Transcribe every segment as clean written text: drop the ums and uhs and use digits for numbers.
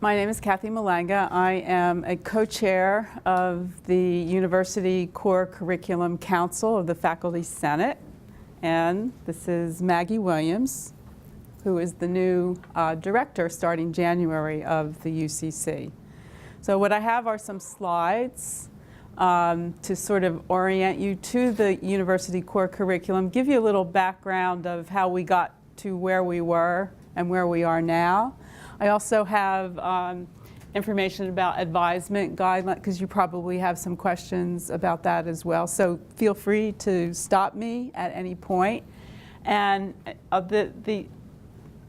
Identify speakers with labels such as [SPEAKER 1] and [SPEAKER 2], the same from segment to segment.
[SPEAKER 1] My name is Kathleen Malanga. I am a co-chair of the University Core Curriculum Council of the Faculty Senate. And this is Maggie Williams, who is the new director starting January of the UCC. So what I have are some slides to sort of orient you to the University Core Curriculum, give you a little background of how we got to where we were and where we are now. I also have information about advisement guidelines, because you probably have some questions about that as well. So feel free to stop me at any point. And the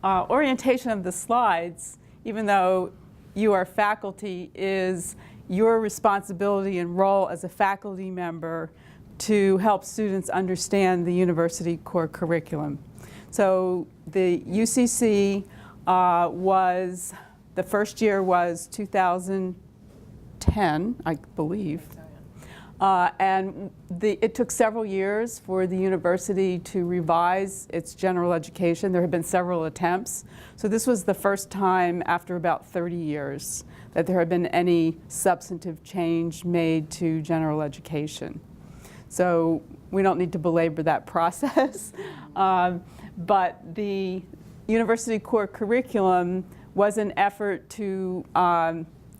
[SPEAKER 1] orientation of the slides, even though you are faculty, is your responsibility and role as a faculty member to help students understand the university core curriculum. So the UCC the first year was 2010, I believe. And it took several years for the university to revise its general education. There have been several attempts. So this was the first time after about 30 years that there had been any substantive change made to general education. So we don't need to belabor that process. But the University Core Curriculum was an effort to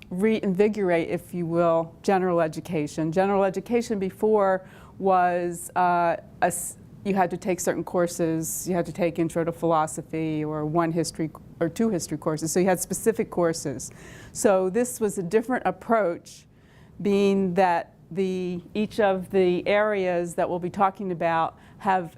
[SPEAKER 1] reinvigorate, if you will, general education. General education before was you had to take certain courses. You had to take Intro to Philosophy or one history or two history courses. So you had specific courses. So this was a different approach, being that each of the areas that we'll be talking about have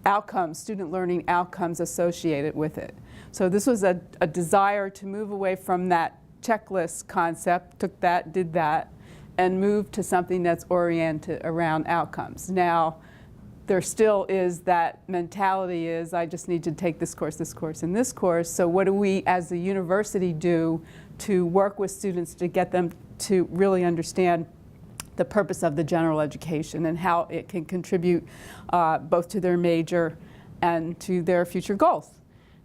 [SPEAKER 1] outcomes, student learning outcomes associated with it. So this was a desire to move away from that checklist concept, took that, did that, and moved to something that's oriented around outcomes. Now, there still is that mentality is, I just need to take this course, and this course. So what do we as a university do to work with students to get them to really understand the purpose of the general education and how it can contribute both to their major and to their future goals.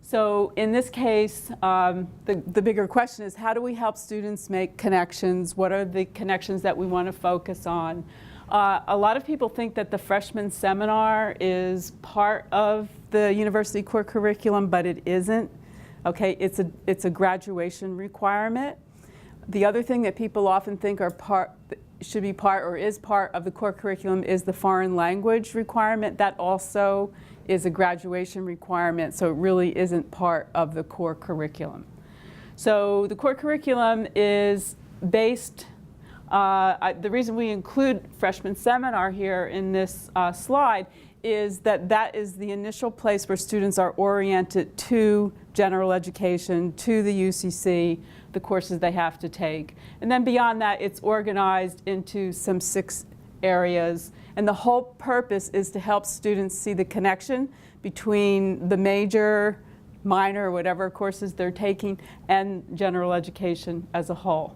[SPEAKER 1] So in this case, the bigger question is, how do we help students make connections? What are the connections that we want to focus on? A lot of people think that the freshman seminar is part of the university core curriculum, but it isn't. Okay, it's a graduation requirement. The other thing that people often think should be part or is part of the core curriculum is the foreign language requirement. That also is a graduation requirement, so it really isn't part of the core curriculum. So the core curriculum is based, the reason we include freshman seminar here in this slide is that is the initial place where students are oriented to general education, to the UCC, the courses they have to take. And then beyond that, it's organized into some 6 areas. And the whole purpose is to help students see the connection between the major, minor, whatever courses they're taking, and general education as a whole.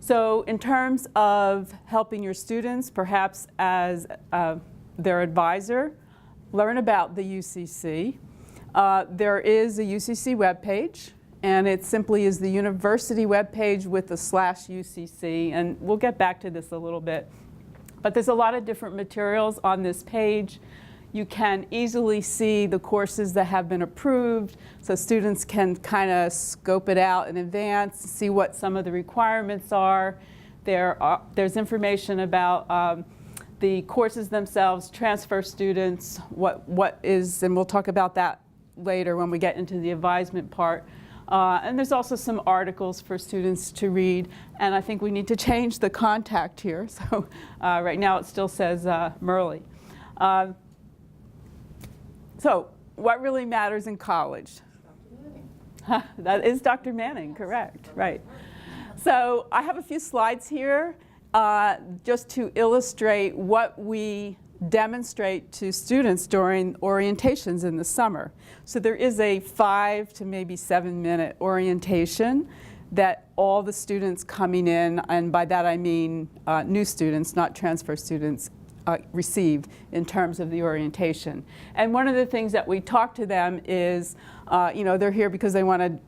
[SPEAKER 1] So in terms of helping your students, perhaps as their advisor, learn about the UCC. There is a UCC webpage, and it simply is the university webpage with the /UCC, and we'll get back to this a little bit. But there's a lot of different materials on this page. You can easily see the courses that have been approved, so students can kind of scope it out in advance, see what some of the requirements are. There's information about the courses themselves, transfer students, what is, and we'll talk about that later when we get into the advisement part. And there's also some articles for students to read, and I think we need to change the contact here. So right now it still says Merle. So what really matters in college? That is Dr. Manning, correct, right. So I have a few slides here just to illustrate what we demonstrate to students during orientations in the summer. So there is a 5 to maybe 7-minute orientation that all the students coming in, and by that I mean new students, not transfer students, received in terms of the orientation. And one of the things that we talk to them is, they're here because they want to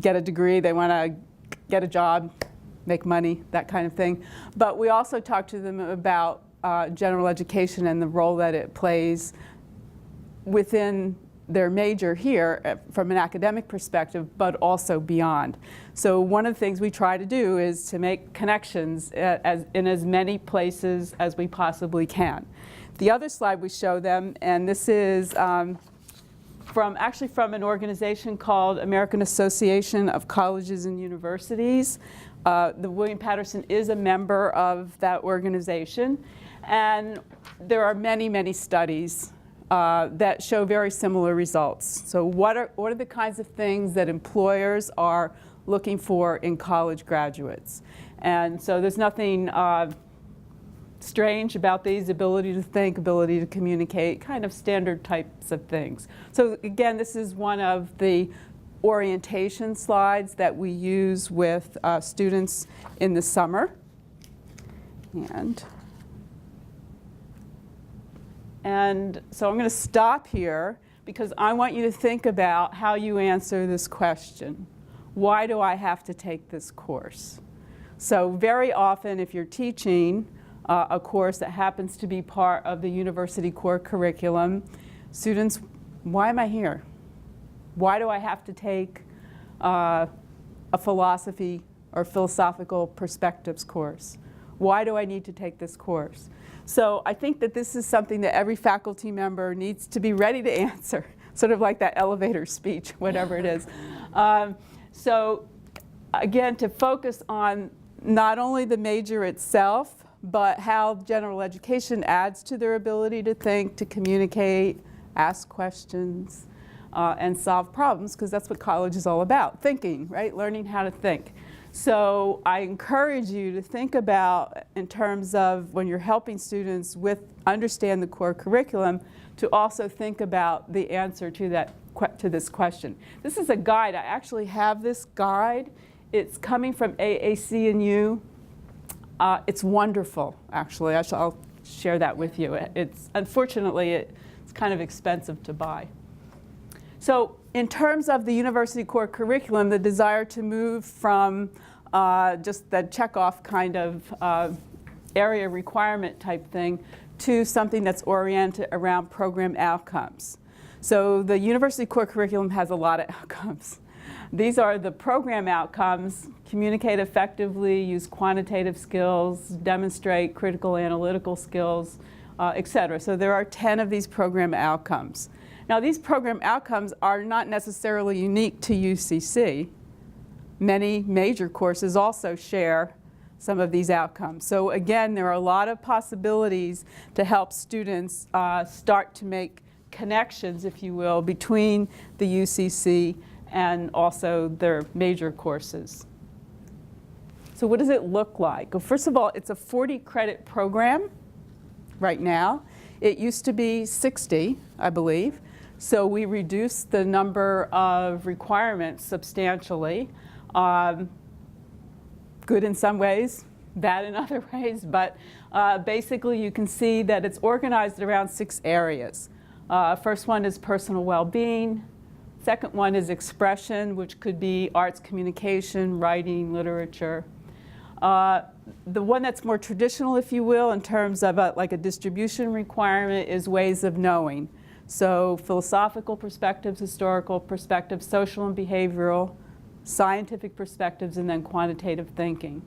[SPEAKER 1] get a degree, they want to get a job, make money, that kind of thing. But we also talk to them about general education and the role that it plays within their major here from an academic perspective, but also beyond. So one of the things we try to do is to make connections in as many places as we possibly can. The other slide we show them, and this is from an organization called American Association of Colleges and Universities. The William Paterson is a member of that organization, and there are many, many studies that show very similar results. So what are the kinds of things that employers are looking for in college graduates? And so there's nothing strange about these: ability to think, ability to communicate, kind of standard types of things. So again, this is one of the orientation slides that we use with students in the summer. And so I'm going to stop here because I want you to think about how you answer this question. Why do I have to take this course? So very often if you're teaching a course that happens to be part of the university core curriculum, students, why am I here? Why do I have to take a philosophy or philosophical perspectives course? Why do I need to take this course? So I think that this is something that every faculty member needs to be ready to answer, sort of like that elevator speech, whatever it is. So again, to focus on not only the major itself, but how general education adds to their ability to think, to communicate, ask questions, and solve problems, because that's what college is all about, thinking, right? Learning how to think. So I encourage you to think about, in terms of when you're helping students understand the core curriculum, to also think about the answer to this question. This is a guide. I actually have this guide. It's coming from AAC&U. It's wonderful, actually. I'll share that with you. Unfortunately, it's kind of expensive to buy. So in terms of the university core curriculum, the desire to move from just the checkoff kind of area requirement type thing to something that's oriented around program outcomes. So the university core curriculum has a lot of outcomes. These are the program outcomes: communicate effectively, use quantitative skills, demonstrate critical analytical skills, etc. So there are 10 of these program outcomes. Now, these program outcomes are not necessarily unique to UCC. Many major courses also share some of these outcomes. So again, there are a lot of possibilities to help students start to make connections, if you will, between the UCC and also their major courses. So what does it look like? Well, first of all, it's a 40-credit program right now. It used to be 60, I believe. So we reduced the number of requirements substantially. Good in some ways, bad in other ways, but basically you can see that it's organized around 6 areas. First one is personal well-being. Second one is expression, which could be arts, communication, writing, literature. The one that's more traditional, if you will, in terms of like a distribution requirement, is ways of knowing. So philosophical perspectives, historical perspectives, social and behavioral, scientific perspectives, and then quantitative thinking.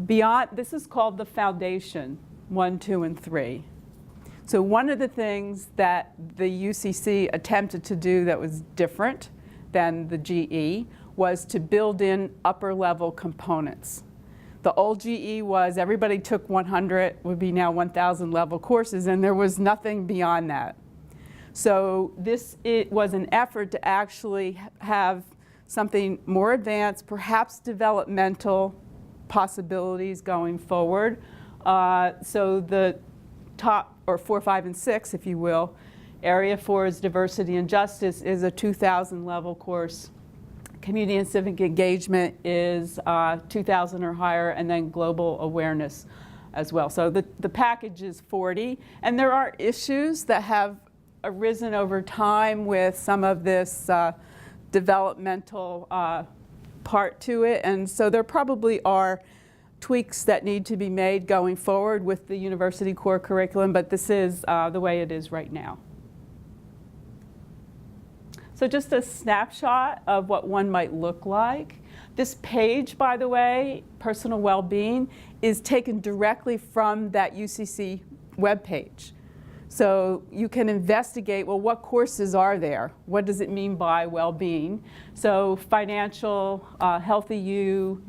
[SPEAKER 1] Beyond, this is called the foundation, 1, 2, and 3. So one of the things that the UCC attempted to do that was different than the GE was to build in upper level components. The old GE was everybody took 100, would be now 1,000 level courses, and there was nothing beyond that. So it was an effort to actually have something more advanced, perhaps developmental possibilities going forward. So the top, or 4, 5, and 6, if you will, area 4 is diversity and justice, is a 2,000 level course. Community and civic engagement is 2,000 or higher, and then global awareness as well. So the package is 40, and there are issues that have arisen over time with some of this developmental part to it, and so there probably are tweaks that need to be made going forward with the university core curriculum, but this is the way it is right now. So just a snapshot of what one might look like. This page, by the way, personal well-being, is taken directly from that UCC webpage. So you can investigate, well, what courses are there? What does it mean by well-being? So financial, healthy you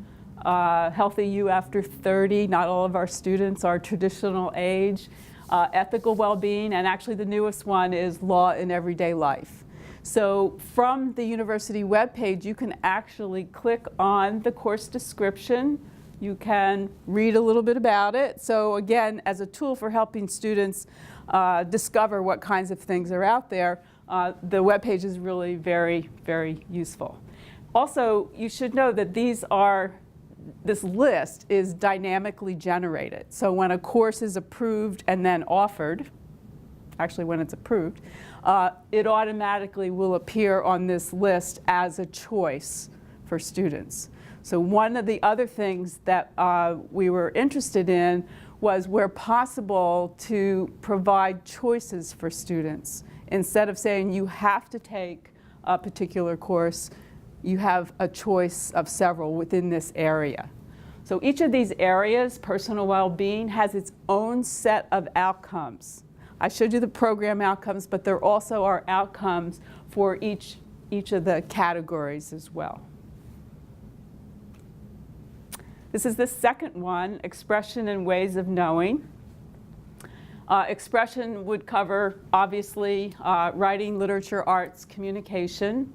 [SPEAKER 1] after 30, not all of our students are traditional age, ethical well-being, and actually the newest one is law in everyday life. So from the university webpage, you can actually click on the course description. You can read a little bit about it. So again, as a tool for helping students discover what kinds of things are out there, the webpage is really very, very useful. Also, you should know that this list is dynamically generated. So when a course is approved and then offered, actually when it's approved, it automatically will appear on this list as a choice for students. So one of the other things that we were interested in was, where possible, to provide choices for students. Instead of saying you have to take a particular course, you have a choice of several within this area. So each of these areas, personal well-being, has its own set of outcomes. I showed you the program outcomes, but there also are outcomes for each of the categories as well. This is the second one, expression and ways of knowing. Expression would cover, obviously, writing, literature, arts, communication.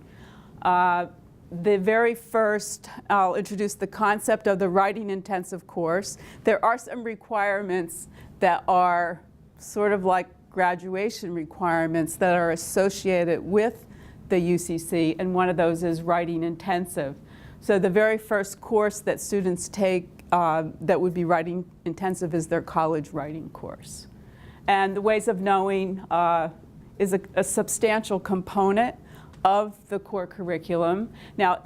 [SPEAKER 1] The very first, I'll introduce the concept of the writing intensive course. There are some requirements that are sort of like graduation requirements that are associated with the UCC, and one of those is writing intensive. So the very first course that students take that would be writing intensive is their college writing course. And the ways of knowing is a substantial component of the core curriculum. Now,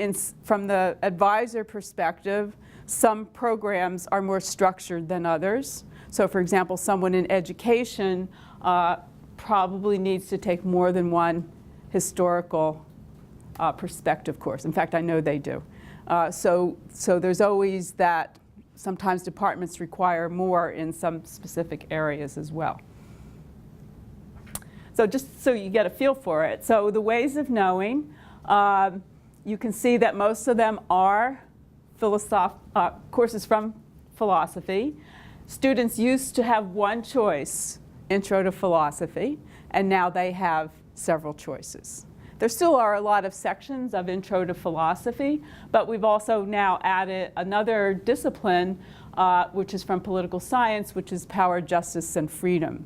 [SPEAKER 1] from the advisor perspective, some programs are more structured than others. So for example, someone in education probably needs to take more than one historical perspective course. In fact, I know they do. So there's always that. Sometimes departments require more in some specific areas as well. So just so you get a feel for it. So the ways of knowing, you can see that most of them are courses from philosophy. Students used to have one choice, Intro to Philosophy, and now they have several choices. There still are a lot of sections of Intro to Philosophy, but we've also now added another discipline, which is from political science, which is Power, Justice, and Freedom.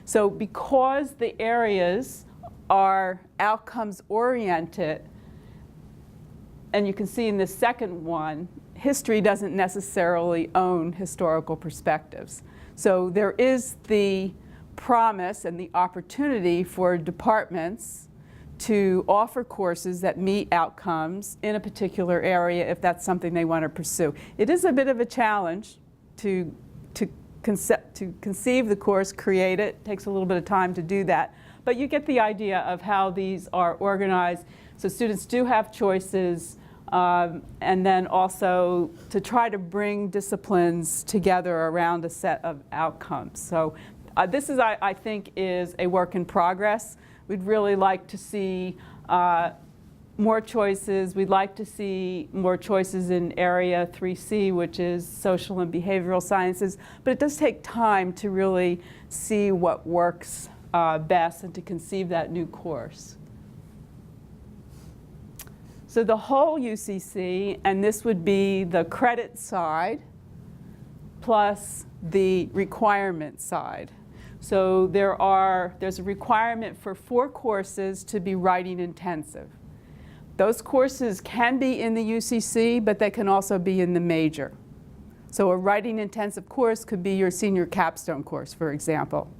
[SPEAKER 1] So because the areas are outcomes oriented, and you can see in the second one, history doesn't necessarily own historical perspectives. So there is the promise and the opportunity for departments to offer courses that meet outcomes in a particular area if that's something they want to pursue. It is a bit of a challenge to conceive the course, create it. It takes a little bit of time to do that. But you get the idea of how these are organized. So students do have choices, and then also to try to bring disciplines together around a set of outcomes. So this is, I think, is a work in progress. We'd really like to see more choices. We'd like to see more choices in Area 3C, which is social and behavioral sciences. But it does take time to really see what works best and to conceive that new course. So the whole UCC, and this would be the credit side plus the requirement side. So there's a requirement for 4 courses to be writing intensive. Those courses can be in the UCC, but they can also be in the major. So a writing intensive course could be your senior capstone course, for example.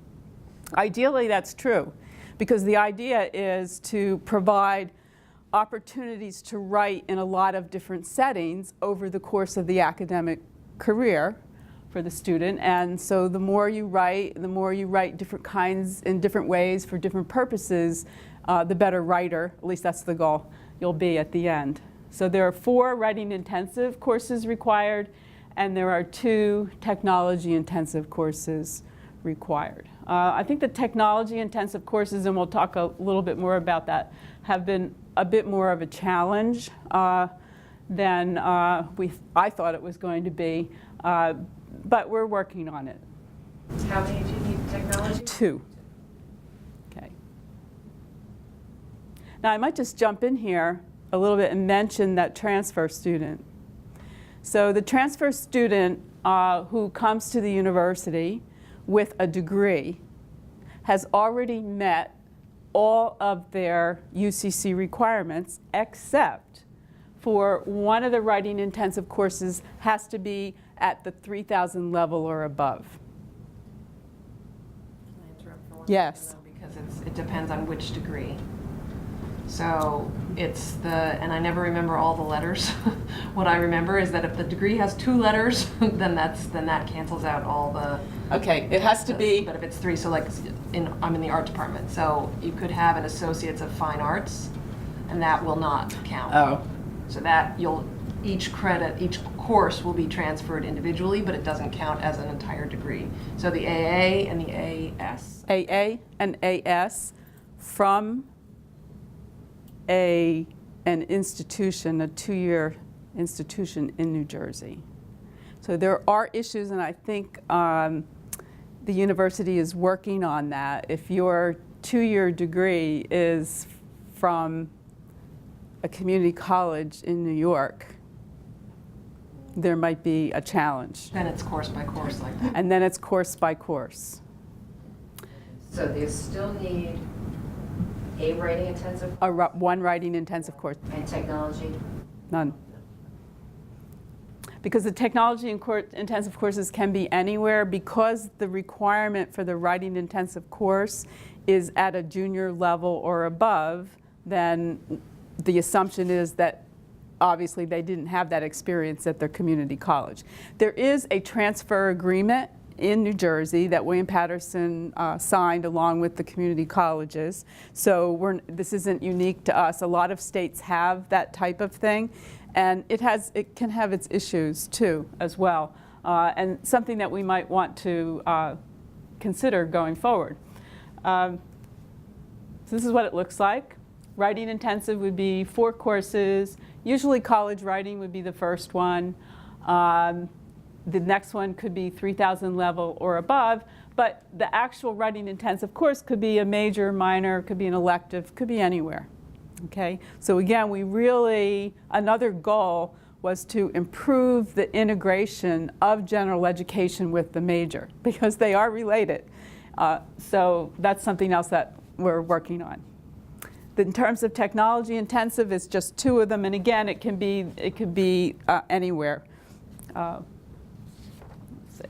[SPEAKER 1] Ideally, that's true, because the idea is to provide opportunities to write in a lot of different settings over the course of the academic career for the student. And so the more you write different kinds in different ways for different purposes, the better writer, at least that's the goal, you'll be at the end. So there are 4 writing intensive courses required, and there are 2 technology intensive courses required. I think the technology intensive courses, and we'll talk a little bit more about that, have been a bit more of a challenge than I thought it was going to be, but we're working on it.
[SPEAKER 2] How many do you need technology?
[SPEAKER 1] 2. Okay. Now I might just jump in here a little bit and mention that transfer student. So the transfer student who comes to the university with a degree has already met all of their UCC requirements, except for one of the writing intensive courses has to be at the 3,000 level or above.
[SPEAKER 2] Can I interrupt for one
[SPEAKER 1] Yes.
[SPEAKER 2] second, though, because it depends on which degree. So it's and I never remember all the letters. What I remember is that if the degree has 2 letters, then that cancels out all the.
[SPEAKER 1] Okay, it has to be.
[SPEAKER 2] But if it's 3, so like I'm in the art department, so you could have an Associates of Fine Arts, and that will not count.
[SPEAKER 1] Oh.
[SPEAKER 2] So that each course will be transferred individually, but it doesn't count as an entire degree. So the AA and the AS.
[SPEAKER 1] AA and AS from an institution, a 2-year institution in New Jersey. So there are issues, and I think the university is working on that. If your 2-year degree is from a community college in New York, there might be a challenge.
[SPEAKER 2] Then it's course by course like that.
[SPEAKER 1] And then it's course by course.
[SPEAKER 3] So they still need a writing intensive
[SPEAKER 1] One writing intensive course.
[SPEAKER 3] and technology?
[SPEAKER 1] None. Because the technology intensive courses can be anywhere, because the requirement for the writing intensive course is at a junior level or above, then the assumption is that obviously they didn't have that experience at their community college. There is a transfer agreement in New Jersey that William Paterson signed along with the community colleges. So this isn't unique to us. A lot of states have that type of thing, and it can have its issues too as well, and something that we might want to consider going forward. So this is what it looks like. Writing intensive would be 4 courses. Usually college writing would be the first one. The next one could be 3,000 level or above, but the actual writing intensive course could be a major, minor, could be an elective, could be anywhere. Okay? So again, another goal was to improve the integration of general education with the major, because they are related. So that's something else that we're working on. In terms of technology intensive, it's just 2 of them, and again, it could be anywhere. Let's see.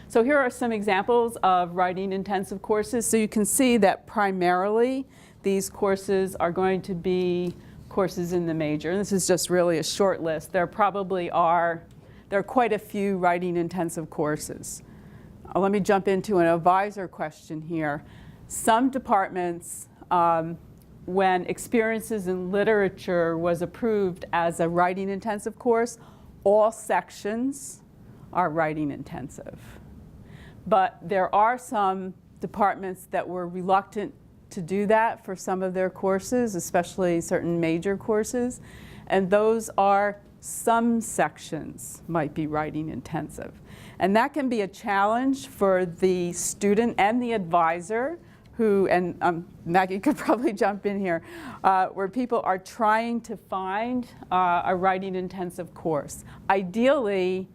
[SPEAKER 1] So here are some examples of writing intensive courses. So you can see that primarily these courses are going to be courses in the major, and this is just really a short list. There are quite a few writing intensive courses. Let me jump into an advisor question here. Some departments, when Experiences in Literature was approved as a writing intensive course, all sections are writing intensive. But there are some departments that were reluctant to do that for some of their courses, especially certain major courses, and those are some sections might be writing intensive. And that can be a challenge for the student and the advisor and Maggie could probably jump in here, where people are trying to find a writing intensive course. Ideally,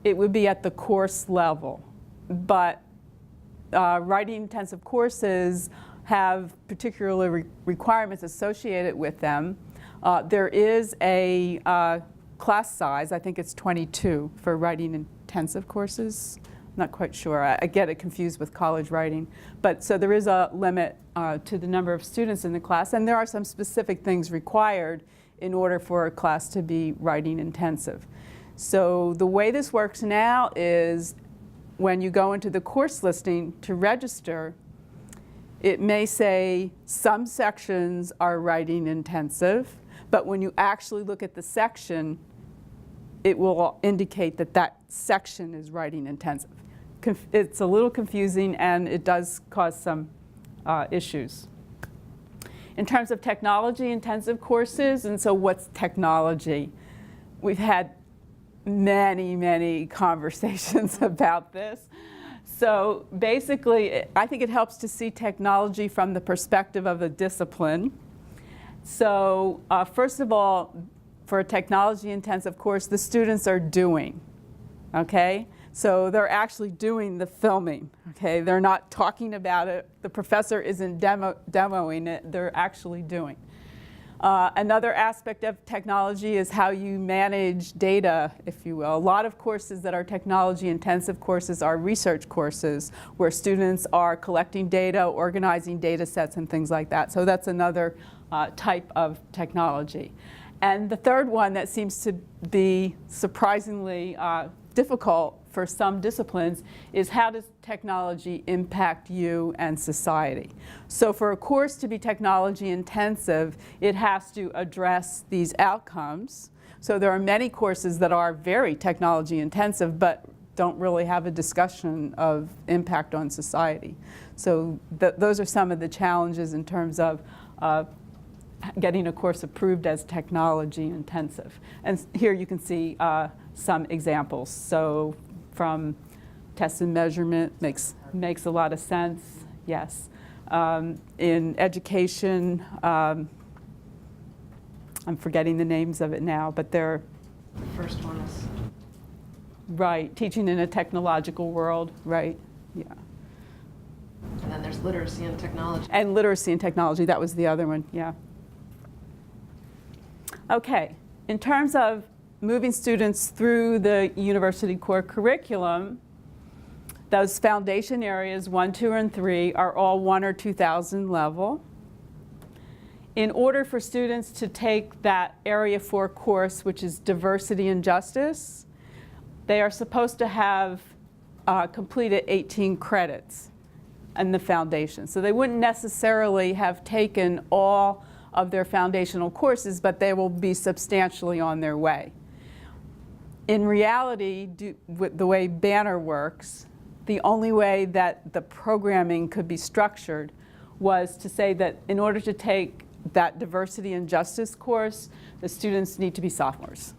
[SPEAKER 1] it would be at the course level, but writing intensive courses have particular requirements associated with them. There is a class size, I think it's 22 for writing intensive courses. Not quite sure. I get it confused with college writing. But so there is a limit to the number of students in the class, and there are some specific things required in order for a class to be writing intensive. So the way this works now is when you go into the course listing to register, it may say some sections are writing intensive, but when you actually look at the section, it will indicate that that section is writing intensive. It's a little confusing, and it does cause some issues. In terms of technology intensive courses, and so what's technology? We've had many, many conversations about this. So basically, I think it helps to see technology from the perspective of a discipline. So first of all, for a technology intensive course, the students are doing, okay? So they're actually doing the filming, okay? They're not talking about it. The professor isn't demoing it. They're actually doing. Another aspect of technology is how you manage data, if you will. A lot of courses that are technology intensive courses are research courses where students are collecting data, organizing data sets, and things like that. So that's another type of technology. And the third one that seems to be surprisingly difficult for some disciplines is how does technology impact you and society? So for a course to be technology intensive, it has to address these outcomes. So there are many courses that are very technology intensive but don't really have a discussion of impact on society. So those are some of the challenges in terms of getting a course approved as technology intensive. And here you can see some examples. So from test and measurement makes a lot of sense, yes. In education, I'm forgetting the names of it now, but they're
[SPEAKER 2] The first one is
[SPEAKER 1] right, teaching in a technological world, right, yeah.
[SPEAKER 2] and then there's literacy and technology.
[SPEAKER 1] And literacy and technology, that was the other one, yeah. Okay, in terms of moving students through the university core curriculum, those foundation areas 1, 2, and 3 are all 1,000 or 2,000 level. In order for students to take that Area 4 course, which is diversity and justice, they are supposed to have completed 18 credits in the foundation. So they wouldn't necessarily have taken all of their foundational courses, but they will be substantially on their way. In reality, with the way Banner works, the only way that the programming could be structured was to say that in order to take that diversity and justice course, the students need to be sophomores,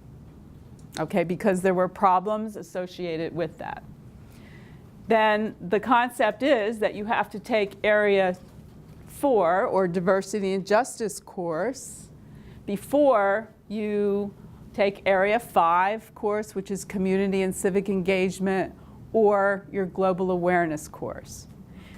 [SPEAKER 1] okay, because there were problems associated with that. Then the concept is that you have to take Area 4, or diversity and justice course, before you take Area 5 course, which is community and civic engagement, or your global awareness course.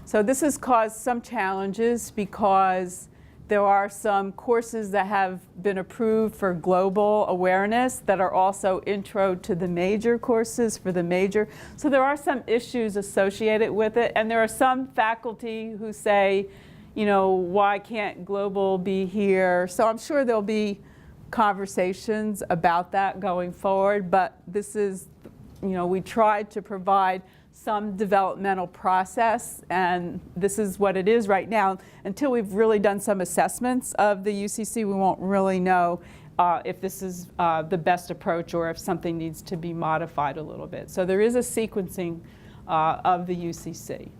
[SPEAKER 1] So this has caused some challenges because there are some courses that have been approved for global awareness that are also intro to the major courses for the major. So there are some issues associated with it, and there are some faculty who say, you know, why can't global be here? So I'm sure there'll be conversations about that going forward, but this is, you know, we tried to provide some developmental process, and this is what it is right now. Until we've really done some assessments of the UCC, we won't really know if this is the best approach or if something needs to be modified a little bit. So there is a sequencing of the UCC.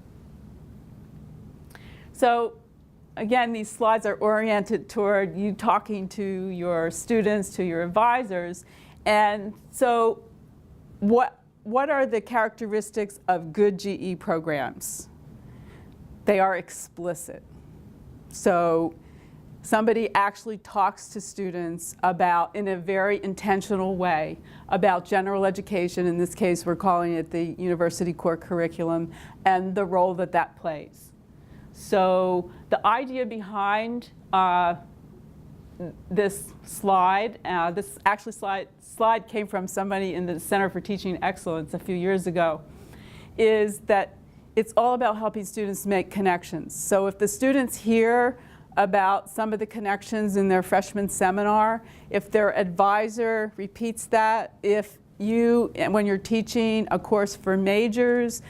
[SPEAKER 1] So again, these slides are oriented toward you talking to your students, to your advisors. And so what are the characteristics of good GE programs? They are explicit. So somebody actually talks to students about, in a very intentional way, about general education. In this case, we're calling it the university core curriculum, and the role that that plays. So the idea behind this slide, this actually slide came from somebody in the Center for Teaching Excellence a few years ago. is that it's all about helping students make connections. So if the students hear about some of the connections in their freshman seminar, if their advisor repeats that, if you, when you're teaching a course for majors,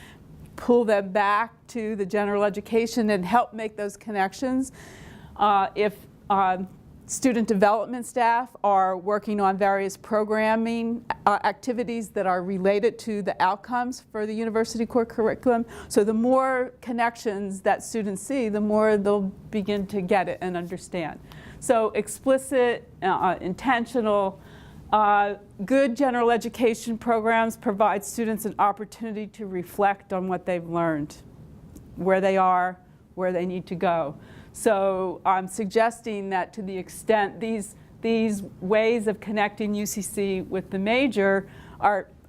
[SPEAKER 1] pull them back to the general education and help make those connections. If student development staff are working on various programming activities that are related to the outcomes for the university core curriculum. So the more connections that students see, the more they'll begin to get it and understand. So explicit, intentional, good general education programs provide students an opportunity to reflect on what they've learned, where they are, where they need to go. So I'm suggesting that to the extent these ways of connecting UCC with the major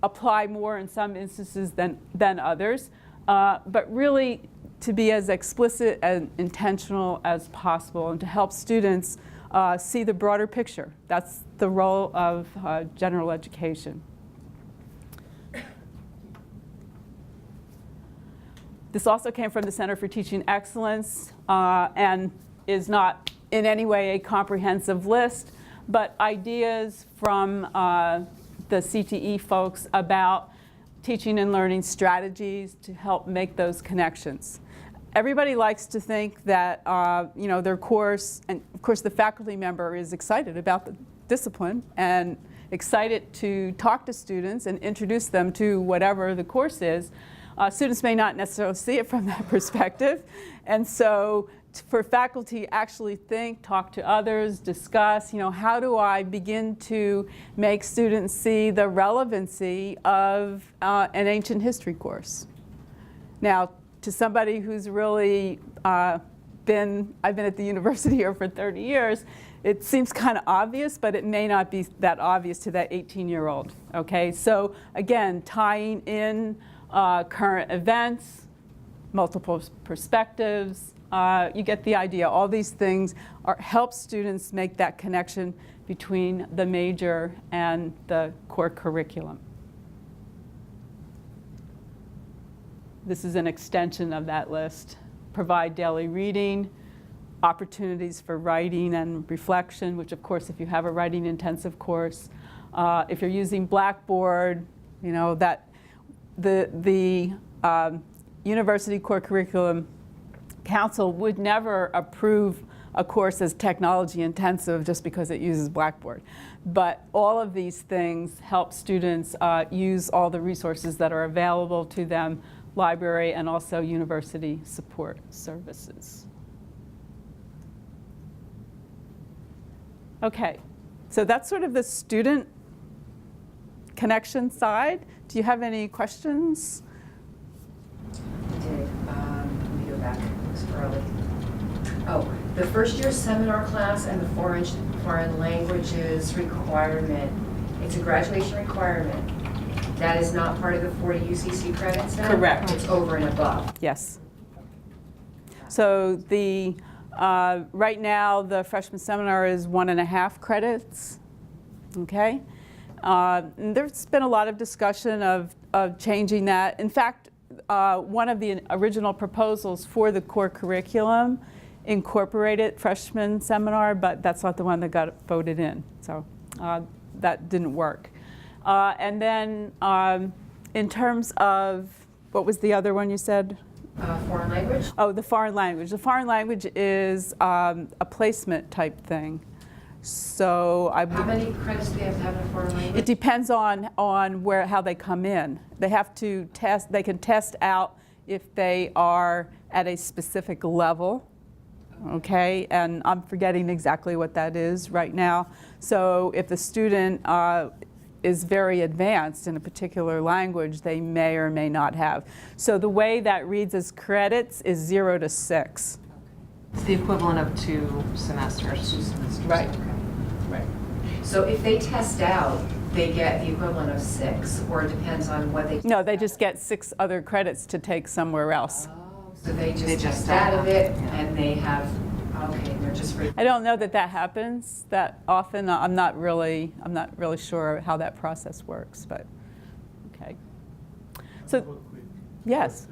[SPEAKER 1] apply more in some instances than others, but really to be as explicit and intentional as possible and to help students see the broader picture. That's the role of general education. This also came from the Center for Teaching Excellence and is not in any way a comprehensive list, but ideas from the CTE folks about teaching and learning strategies to help make those connections. Everybody likes to think that their course, and of course the faculty member is excited about the discipline and excited to talk to students and introduce them to whatever the course is. Students may not necessarily see it from that perspective, and so for faculty actually think, talk to others, discuss, how do I begin to make students see the relevancy of an ancient history course? Now, to somebody who's really I've been at the university here for 30 years, it seems kind of obvious, but it may not be that obvious to that 18-year-old, okay? So again, tying in current events, multiple perspectives, you get the idea. All these things help students make that connection between the major and the core curriculum. This is an extension of that list. Provide daily reading, opportunities for writing and reflection, which of course if you have a writing intensive course, if you're using Blackboard, that the University Core Curriculum Council would never approve a course as technology intensive just because it uses Blackboard. But all of these things help students use all the resources that are available to them, library and also university support services. Okay, so that's sort of the student connection side. Do you have any questions?
[SPEAKER 3] I did. Let me go back. It was early. Oh, the first year seminar class and the foreign languages requirement. It's a graduation requirement. That is not part of the 40 UCC credits now?
[SPEAKER 1] Correct.
[SPEAKER 3] It's over and above.
[SPEAKER 1] Yes. So the right now the freshman seminar is 1.5 credits. Okay. And there's been a lot of discussion of changing that. In fact, one of the original proposals for the core curriculum incorporated freshman seminar, but that's not the one that got voted in. So that didn't work. And then in terms of, what was the other one you said?
[SPEAKER 3] Foreign language?
[SPEAKER 1] Oh, the foreign language. The foreign language is a placement type thing. So
[SPEAKER 3] How many credits do they have to have in a foreign language?
[SPEAKER 1] it depends on how they come in. They have to test. They can test out if they are at a specific level. Okay, and I'm forgetting exactly what that is right now. So if the student is very advanced in a particular language, they may or may not have. So the way that reads as credits is 0 to 6.
[SPEAKER 2] It's the equivalent of 2 semesters.
[SPEAKER 3] 2 semesters.
[SPEAKER 1] Right.
[SPEAKER 3] Okay.
[SPEAKER 1] Right.
[SPEAKER 3] So if they test out, they get the equivalent of 6, or it depends on what they.
[SPEAKER 1] No, they just get 6 other credits to take somewhere else.
[SPEAKER 3] Oh, so they just
[SPEAKER 2] They just
[SPEAKER 3] test
[SPEAKER 2] don't
[SPEAKER 3] out of
[SPEAKER 2] have
[SPEAKER 3] it,
[SPEAKER 2] to, yeah.
[SPEAKER 3] and they have. Okay, they're just.
[SPEAKER 1] I don't know that happens that often. I'm not really sure how that process works, but okay. So, Yes.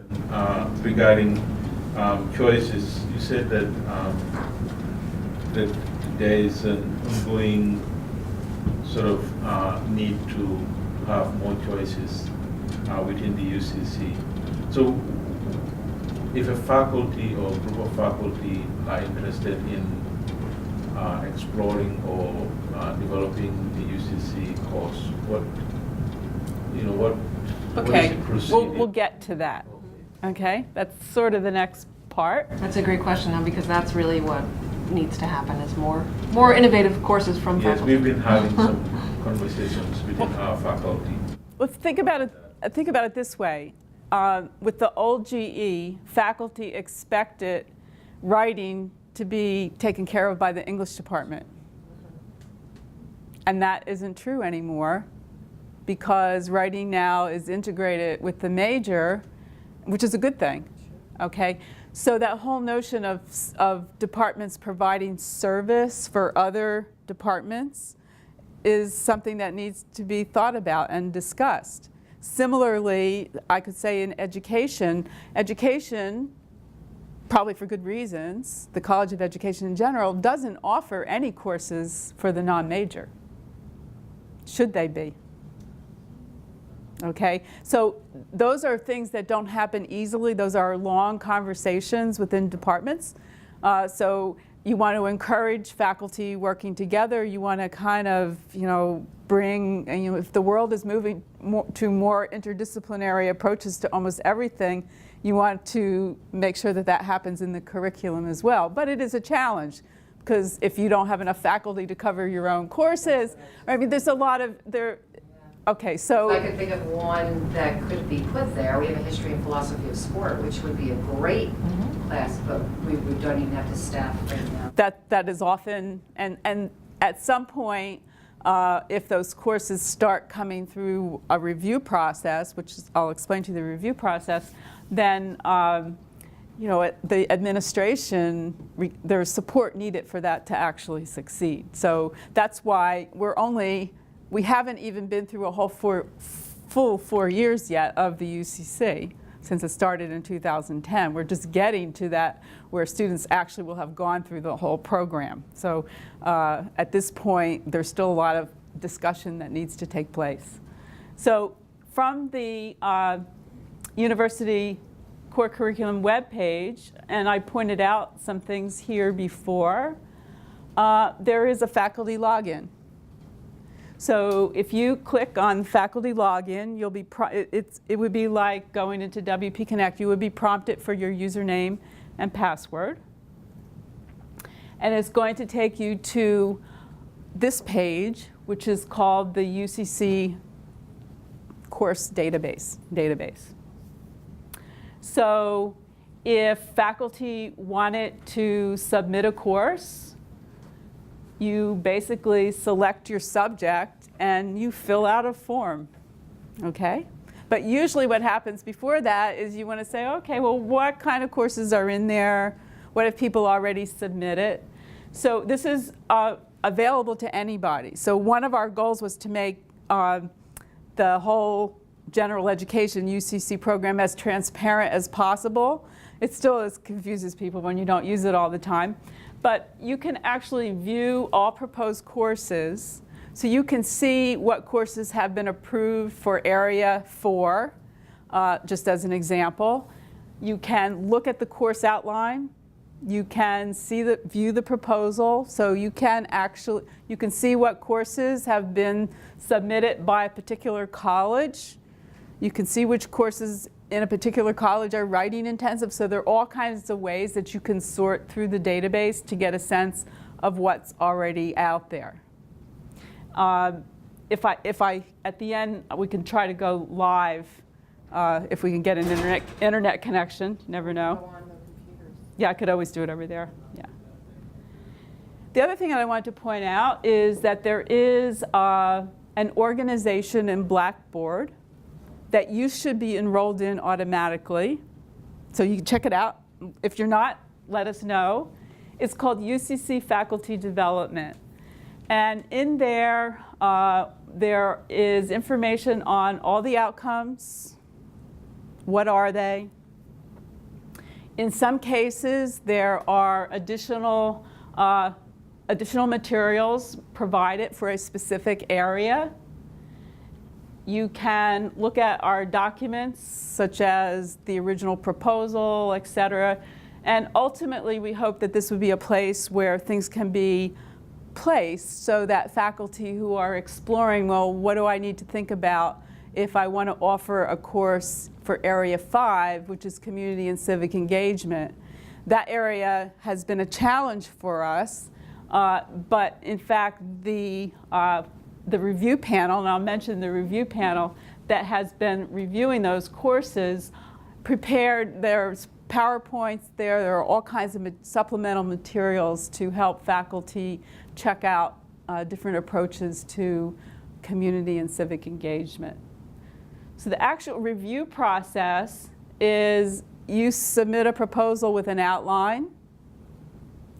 [SPEAKER 4] Regarding choices, you said that that there is an ongoing sort of need to have more choices within the UCC. So, if a faculty or group of faculty are interested in exploring or developing the UCC course, what is
[SPEAKER 1] Okay,
[SPEAKER 4] the procedure?
[SPEAKER 1] we'll get to that. Okay, that's sort of the next part.
[SPEAKER 2] That's a great question, though, because that's really what needs to happen, is more innovative courses from
[SPEAKER 4] Yes,
[SPEAKER 2] faculty.
[SPEAKER 4] we've been having some conversations within our faculty.
[SPEAKER 1] Well, think about it this way. With the old GE, faculty expected writing to be taken care of by the English department. And that isn't true anymore, because writing now is integrated with the major, which is a good thing. Okay? So that whole notion of departments providing service for other departments is something that needs to be thought about and discussed. Similarly, I could say in education, probably for good reasons, the College of Education in general doesn't offer any courses for the non-major. Should they be? Okay, so those are things that don't happen easily. Those are long conversations within departments. So you want to encourage faculty working together. You want to kind of, bring, if the world is moving to more interdisciplinary approaches to almost everything, you want to make sure that that happens in the curriculum as well. But it is a challenge, because if you don't have enough faculty to cover your own courses, there's a lot of, okay, so.
[SPEAKER 3] I could think of one that could be put there. We have a history and philosophy of sport, which would be a great class, but we don't even have to staff right now.
[SPEAKER 1] That is often, and at some point, if those courses start coming through a review process, which I'll explain to you the review process, then the administration, there's support needed for that to actually succeed. So that's why we haven't even been through a whole full 4 years yet of the UCC since it started in 2010. We're just getting to that where students actually will have gone through the whole program. So at this point, there's still a lot of discussion that needs to take place. So from the University Core Curriculum webpage, and I pointed out some things here before, there is a faculty login. So if you click on faculty login, you'll be it would be like going into WP Connect. You would be prompted for your username and password. And it's going to take you to this page, which is called the UCC Course Database. So if faculty wanted to submit a course, you basically select your subject and you fill out a form, okay? But usually what happens before that is you want to say, okay, well, what kind of courses are in there? What have people already submitted? So this is available to anybody. So one of our goals was to make the whole general education UCC program as transparent as possible. It still confuses people when you don't use it all the time. But you can actually view all proposed courses. So you can see what courses have been approved for Area 4, just as an example. You can look at the course outline. You can view the proposal. So you can see what courses have been submitted by a particular college. You can see which courses in a particular college are writing intensive. So there are all kinds of ways that you can sort through the database to get a sense of what's already out there. If I at the end, we can try to go live if we can get an internet connection. You never know. Yeah, I could always do it over there. Yeah. The other thing that I wanted to point out is that there is an organization in Blackboard that you should be enrolled in automatically. So you can check it out. If you're not, let us know. It's called UCC Faculty Development. And in there, there is information on all the outcomes, What are they? In some cases, there are additional materials provided for a specific area. You can look at our documents, such as the original proposal, et cetera. And ultimately, we hope that this would be a place where things can be placed so that faculty who are exploring, well, what do I need to think about if I want to offer a course for Area 5, which is community and civic engagement. That area has been a challenge for us, but in fact, the review panel, and I'll mention the review panel that has been reviewing those courses, prepared, there's PowerPoints there are all kinds of supplemental materials to help faculty check out different approaches to community and civic engagement. So the actual review process is you submit a proposal with an outline.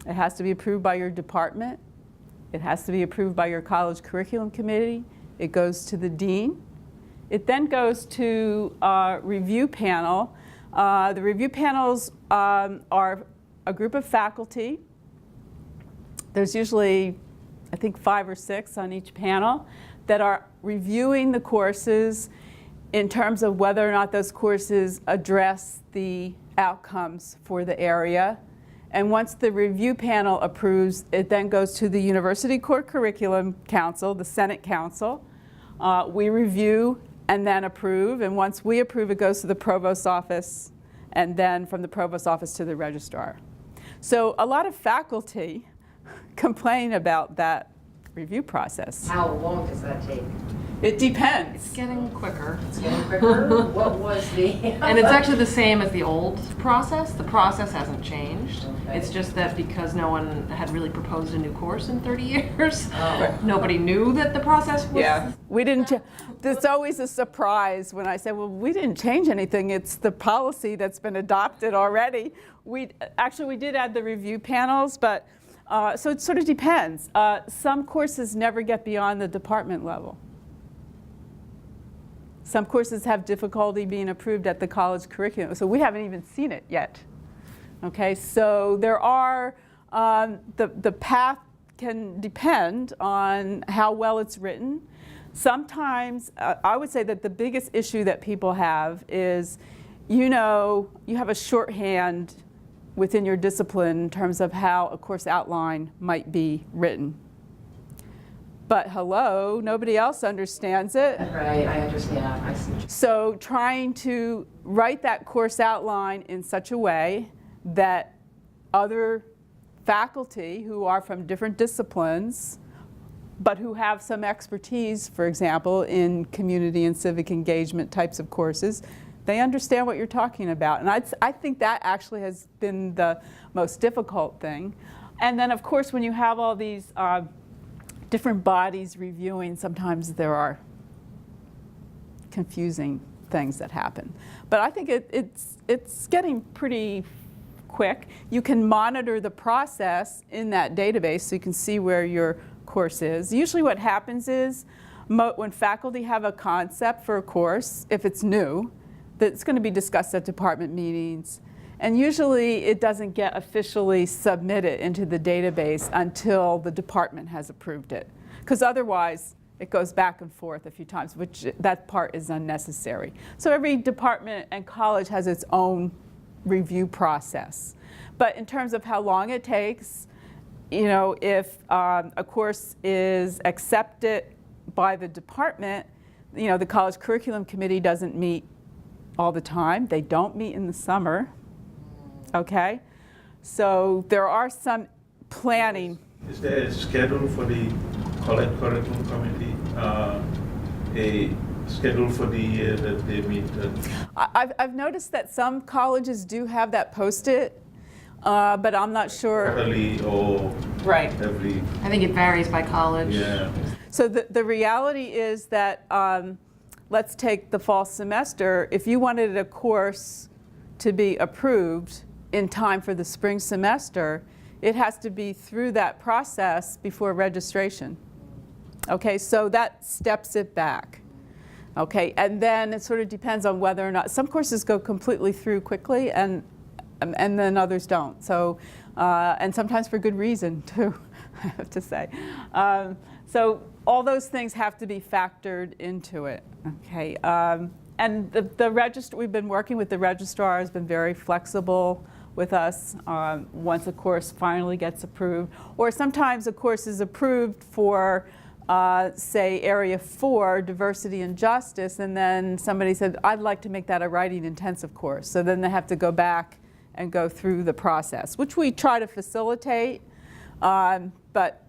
[SPEAKER 1] It has to be approved by your department. It has to be approved by your college curriculum committee. It goes to the dean. It then goes to a review panel. The review panels are a group of faculty. There's usually, I think, 5 or 6 on each panel that are reviewing the courses in terms of whether or not those courses address the outcomes for the area. And once the review panel approves, it then goes to the University Core Curriculum Council, the Senate Council. We review and then approve, and once we approve, it goes to the Provost's office, and then from the Provost's office to the registrar. So a lot of faculty complain about that review process.
[SPEAKER 3] How long does that take?
[SPEAKER 1] It depends.
[SPEAKER 2] It's getting quicker.
[SPEAKER 3] It's getting quicker? What was the?
[SPEAKER 2] And it's actually the same as the old process. The process hasn't changed.
[SPEAKER 3] Okay.
[SPEAKER 2] It's just that because no one had really proposed a new course in 30 years,
[SPEAKER 3] Oh.
[SPEAKER 2] nobody knew that the process was.
[SPEAKER 1] Yeah, we didn't. It's always a surprise when I say, "Well, we didn't change anything. It's the policy that's been adopted already." We did add the review panels, but so it sort of depends. Some courses never get beyond the department level. Some courses have difficulty being approved at the college curriculum, so we haven't even seen it yet. Okay, so there are, the path can depend on how well it's written. Sometimes, I would say that the biggest issue that people have is, you have a shorthand within your discipline in terms of how a course outline might be written. But hello, nobody else understands it.
[SPEAKER 3] Right, I understand. I see.
[SPEAKER 1] So trying to write that course outline in such a way that other faculty who are from different disciplines, but who have some expertise, for example, in community and civic engagement types of courses, they understand what you're talking about. And I think that actually has been the most difficult thing. And then, of course, when you have all these different bodies reviewing, sometimes there are confusing things that happen. But I think it's getting pretty quick. You can monitor the process in that database so you can see where your course is. Usually what happens is when faculty have a concept for a course, if it's new, that's going to be discussed at department meetings. And usually it doesn't get officially submitted into the database until the department has approved it. Because otherwise it goes back and forth a few times, which that part is unnecessary. So every department and college has its own review process. But in terms of how long it takes, if a course is accepted by the department, the college curriculum committee doesn't meet all the time. They don't meet in the summer. Okay, so there are some planning.
[SPEAKER 4] Is there a schedule for the college curriculum committee? A schedule for the year that they meet?
[SPEAKER 1] I've noticed that some colleges do have that posted, but I'm not sure.
[SPEAKER 4] Quarterly or
[SPEAKER 1] Right.
[SPEAKER 4] every?
[SPEAKER 2] I think it varies by college.
[SPEAKER 4] Yeah.
[SPEAKER 1] So the reality is that, let's take the fall semester. If you wanted a course to be approved in time for the spring semester, it has to be through that process before registration. Okay, so that steps it back. Okay, and then it sort of depends on whether or not, some courses go completely through quickly and then others don't. So, and sometimes for good reason too, I have to say. So all those things have to be factored into it, okay? And we've been working with the registrar, has been very flexible with us once a course finally gets approved. Or sometimes a course is approved for say Area 4, Diversity and Justice, and then somebody said, I'd like to make that a writing intensive course. So then they have to go back and go through the process, which we try to facilitate. But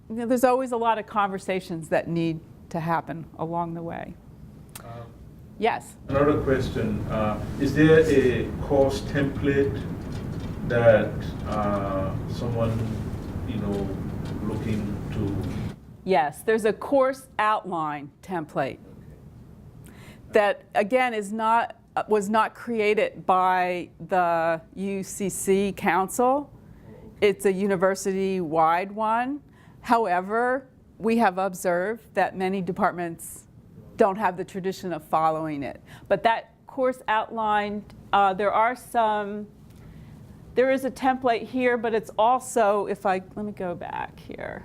[SPEAKER 1] you know, there's always a lot of conversations that need to happen along the way. Yes?
[SPEAKER 4] Another question, is there a course template that someone, looking to?
[SPEAKER 1] Yes, there's a course outline template that, again, was not created by the UCC Council. It's a university-wide one. However, we have observed that many departments don't have the tradition of following it. But that course outline, there is a template here, but it's also, let me go back here.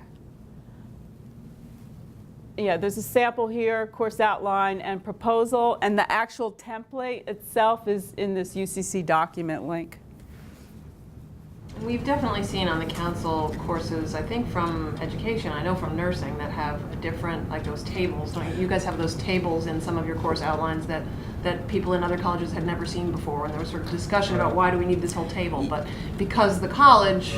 [SPEAKER 1] Yeah, there's a sample here, course outline and proposal, and the actual template itself is in this UCC document link.
[SPEAKER 2] We've definitely seen on the council courses, I think from education, I know from nursing, that have a different, like those tables. Don't you guys have those tables in some of your course outlines that people in other colleges had never seen before, and there was sort of discussion about why do we need this whole table, but because the college,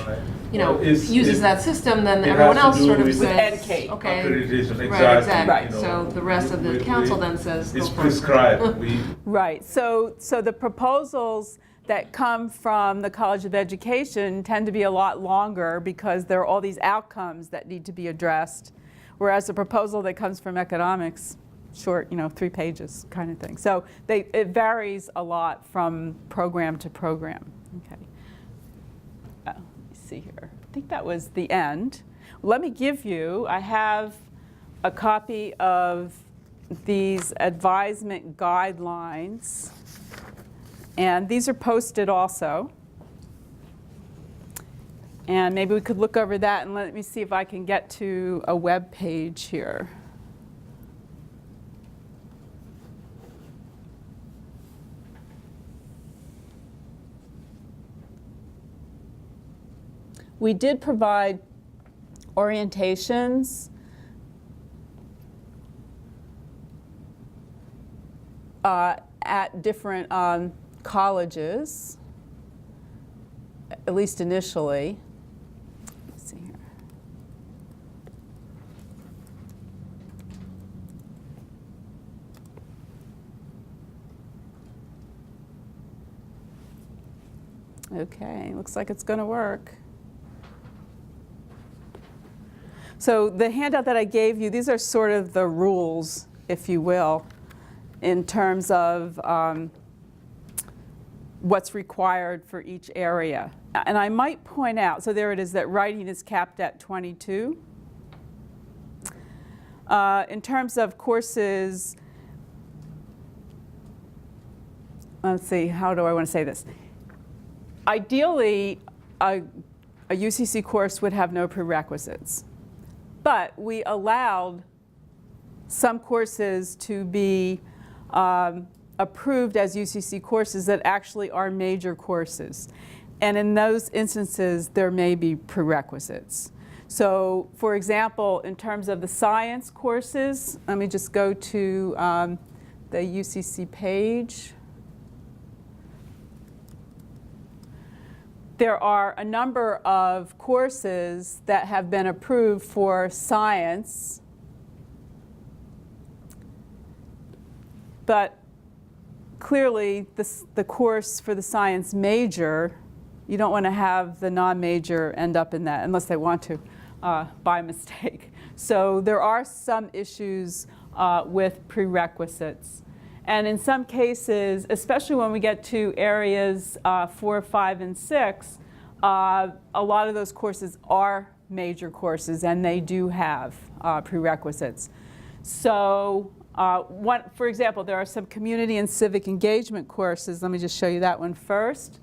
[SPEAKER 2] uses that system, then everyone else sort of says, okay,
[SPEAKER 4] accreditation,
[SPEAKER 2] right, exactly.
[SPEAKER 1] Right.
[SPEAKER 2] So the rest of the council then says,
[SPEAKER 4] it's
[SPEAKER 2] go for it.
[SPEAKER 4] prescribed.
[SPEAKER 1] Right, so the proposals that come from the College of Education tend to be a lot longer because there are all these outcomes that need to be addressed, whereas the proposal that comes from economics, short, 3 pages kind of thing. So it varies a lot from program to program. Okay. Let me see here. I think that was the end. Let me give you, I have a copy of these advisement guidelines. And these are posted also. And maybe we could look over that, and let me see if I can get to a web page here. We did provide orientations at different colleges, at least initially. Let's see here. Okay, looks like it's going to work. So the handout that I gave you, these are sort of the rules, if you will, in terms of what's required for each area. And I might point out, so there it is, that writing is capped at 22. In terms of courses, let's see, how do I want to say this? Ideally, a UCC course would have no prerequisites. But we allowed some courses to be approved as UCC courses that actually are major courses. And in those instances, there may be prerequisites. So for example, in terms of the science courses, let me just go to the UCC page. There are a number of courses that have been approved for science, but clearly the course for the science major, you don't want to have the non-major end up in that unless they want to by mistake. So there are some issues with prerequisites. And in some cases, especially when we get to areas 4, 5, and 6, a lot of those courses are major courses and they do have prerequisites. So For example, there are some community and civic engagement courses. Let me just show you that one first.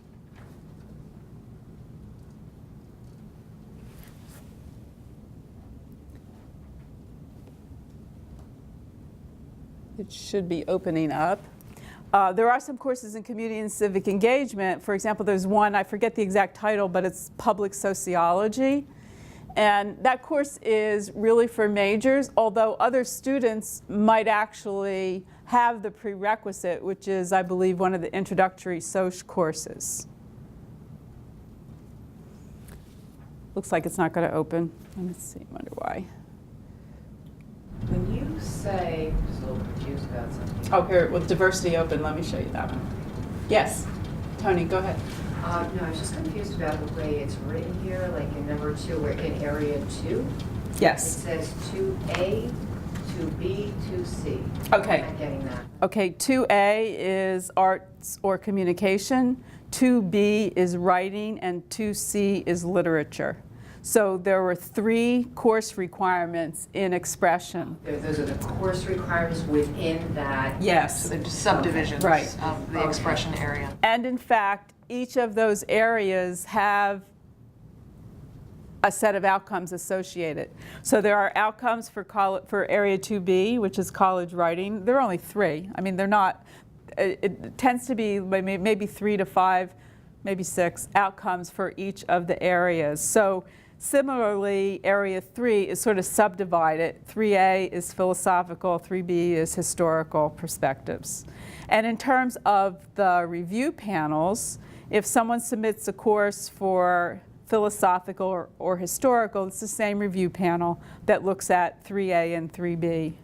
[SPEAKER 1] It should be opening up. There are some courses in community and civic engagement. For example, there's one, I forget the exact title, but it's public sociology. And that course is really for majors, although other students might actually have the prerequisite, which is, I believe, one of the introductory social courses. Looks like it's not going to open. Let me see, I wonder why.
[SPEAKER 3] When you say, I'm just a little confused about something.
[SPEAKER 1] Oh, here, with diversity open, let me show you that one. Yes, Tony, go ahead.
[SPEAKER 3] No, I was just confused about the way it's written here, like in number 2, we're in area 2.
[SPEAKER 1] Yes.
[SPEAKER 3] It says 2A, 2B, 2C.
[SPEAKER 1] Okay.
[SPEAKER 3] I'm not getting that.
[SPEAKER 1] Okay, 2A is arts or communication, 2B is writing, and 2C is literature. So there were 3 course requirements in expression.
[SPEAKER 3] Those are the course requirements within that.
[SPEAKER 1] Yes.
[SPEAKER 2] So they're just subdivisions
[SPEAKER 1] Right.
[SPEAKER 2] of the
[SPEAKER 3] Okay.
[SPEAKER 2] expression area.
[SPEAKER 1] And in fact, each of those areas have a set of outcomes associated. So there are outcomes for Area 2B, which is college writing. There are only 3. I mean, they're not, it tends to be maybe 3 to 5, maybe 6 outcomes for each of the areas. So similarly, Area 3 is sort of subdivided. 3A is philosophical, 3B is historical perspectives. And in terms of the review panels, if someone submits a course for philosophical or historical, it's the same review panel that looks at 3A and 3B.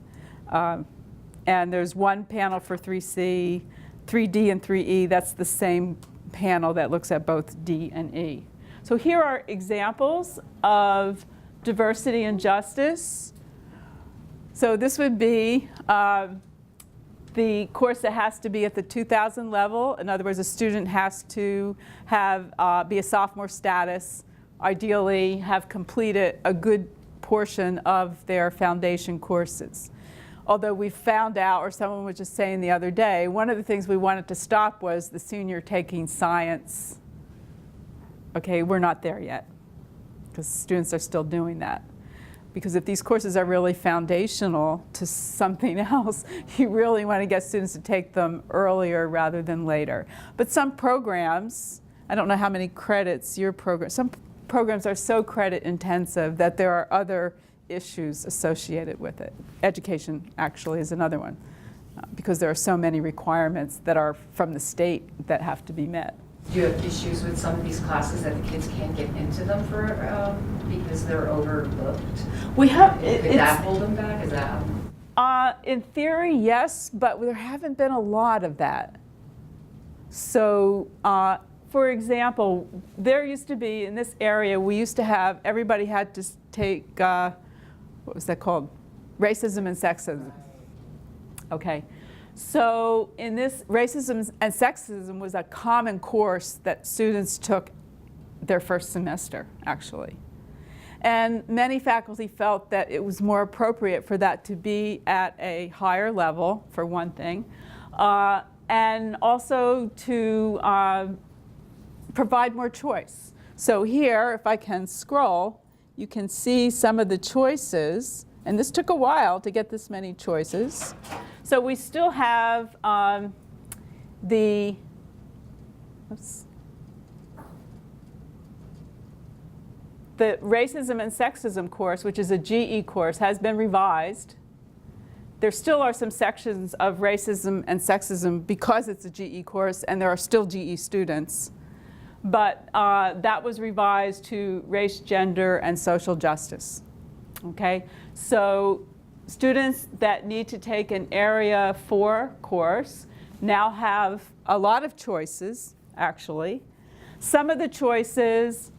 [SPEAKER 1] And there's one panel for 3C, 3D and 3E. That's the same panel that looks at both D and E. So here are examples of diversity and justice. So this would be the course that has to be at the 2000 level. In other words, a student has to have be a sophomore status, ideally have completed a good portion of their foundation courses. Although we found out, or someone was just saying the other day, one of the things we wanted to stop was the senior taking science. Okay, we're not there yet, because students are still doing that. Because if these courses are really foundational to something else, you really want to get students to take them earlier rather than later. But some programs, I don't know how many credits your program, some programs are so credit intensive that there are other issues associated with it. Education actually is another one, because there are so many requirements that are from the state that have to be met.
[SPEAKER 3] Do you have issues with some of these classes that the kids can't get into them for because they're overlooked?
[SPEAKER 1] We have.
[SPEAKER 3] Could that hold them back? Is that?
[SPEAKER 1] In theory, yes, but there haven't been a lot of that. So, for example, there used to be in this area, we used to have everybody had to take what was that called? Racism and sexism. Okay. So in this, racism and sexism was a common course that students took their first semester, actually. And many faculty felt that it was more appropriate for that to be at a higher level, for one thing, and also to provide more choice. So here, if I can scroll, you can see some of the choices. And this took a while to get this many choices. So we still have the racism and sexism course, which is a GE course, has been revised. There still are some sections of racism and sexism because it's a GE course, and there are still GE students. But that was revised to race, gender, and social justice. Okay, so students that need to take an Area 4 course now have a lot of choices, actually. Some of the choices,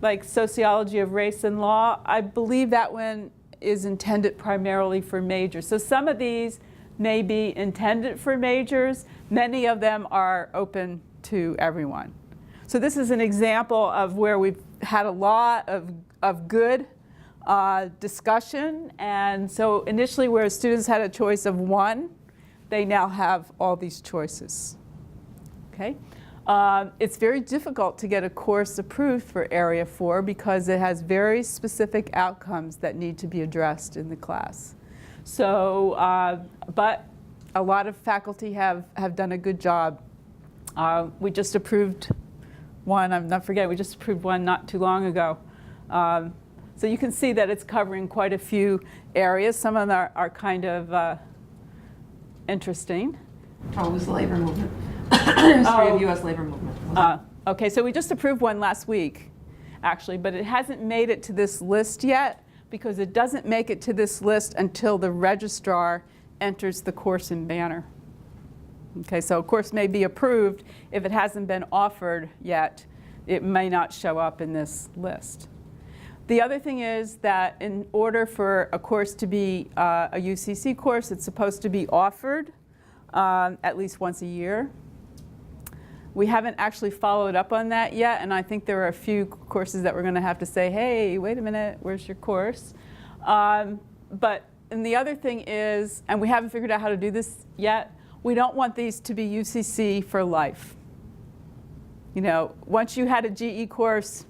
[SPEAKER 1] like sociology of race and law, I believe that one is intended primarily for majors. So some of these may be intended for majors. Many of them are open to everyone. So this is an example of where we've had a lot of good discussion. And so initially, where students had a choice of one, they now have all these choices. Okay? It's very difficult to get a course approved for Area 4 because it has very specific outcomes that need to be addressed in the class. So, but a lot of faculty have done a good job. We just approved one, I'm not forgetting, we just approved one not too long ago. So you can see that it's covering quite a few areas. Some of them are kind of interesting.
[SPEAKER 2] Oh, it was the labor movement. History of U.S. labor movement.
[SPEAKER 1] Okay, so we just approved one last week, actually, but it hasn't made it to this list yet because it doesn't make it to this list until the registrar enters the course in Banner. Okay, so a course may be approved. If it hasn't been offered yet, it may not show up in this list. The other thing is that in order for a course to be a UCC course, it's supposed to be offered at least once a year. We haven't actually followed up on that yet, and I think there are a few courses that we're going to have to say, hey, wait a minute, where's your course? And the other thing is, and we haven't figured out how to do this yet, we don't want these to be UCC for life. You know, once you had a GE course,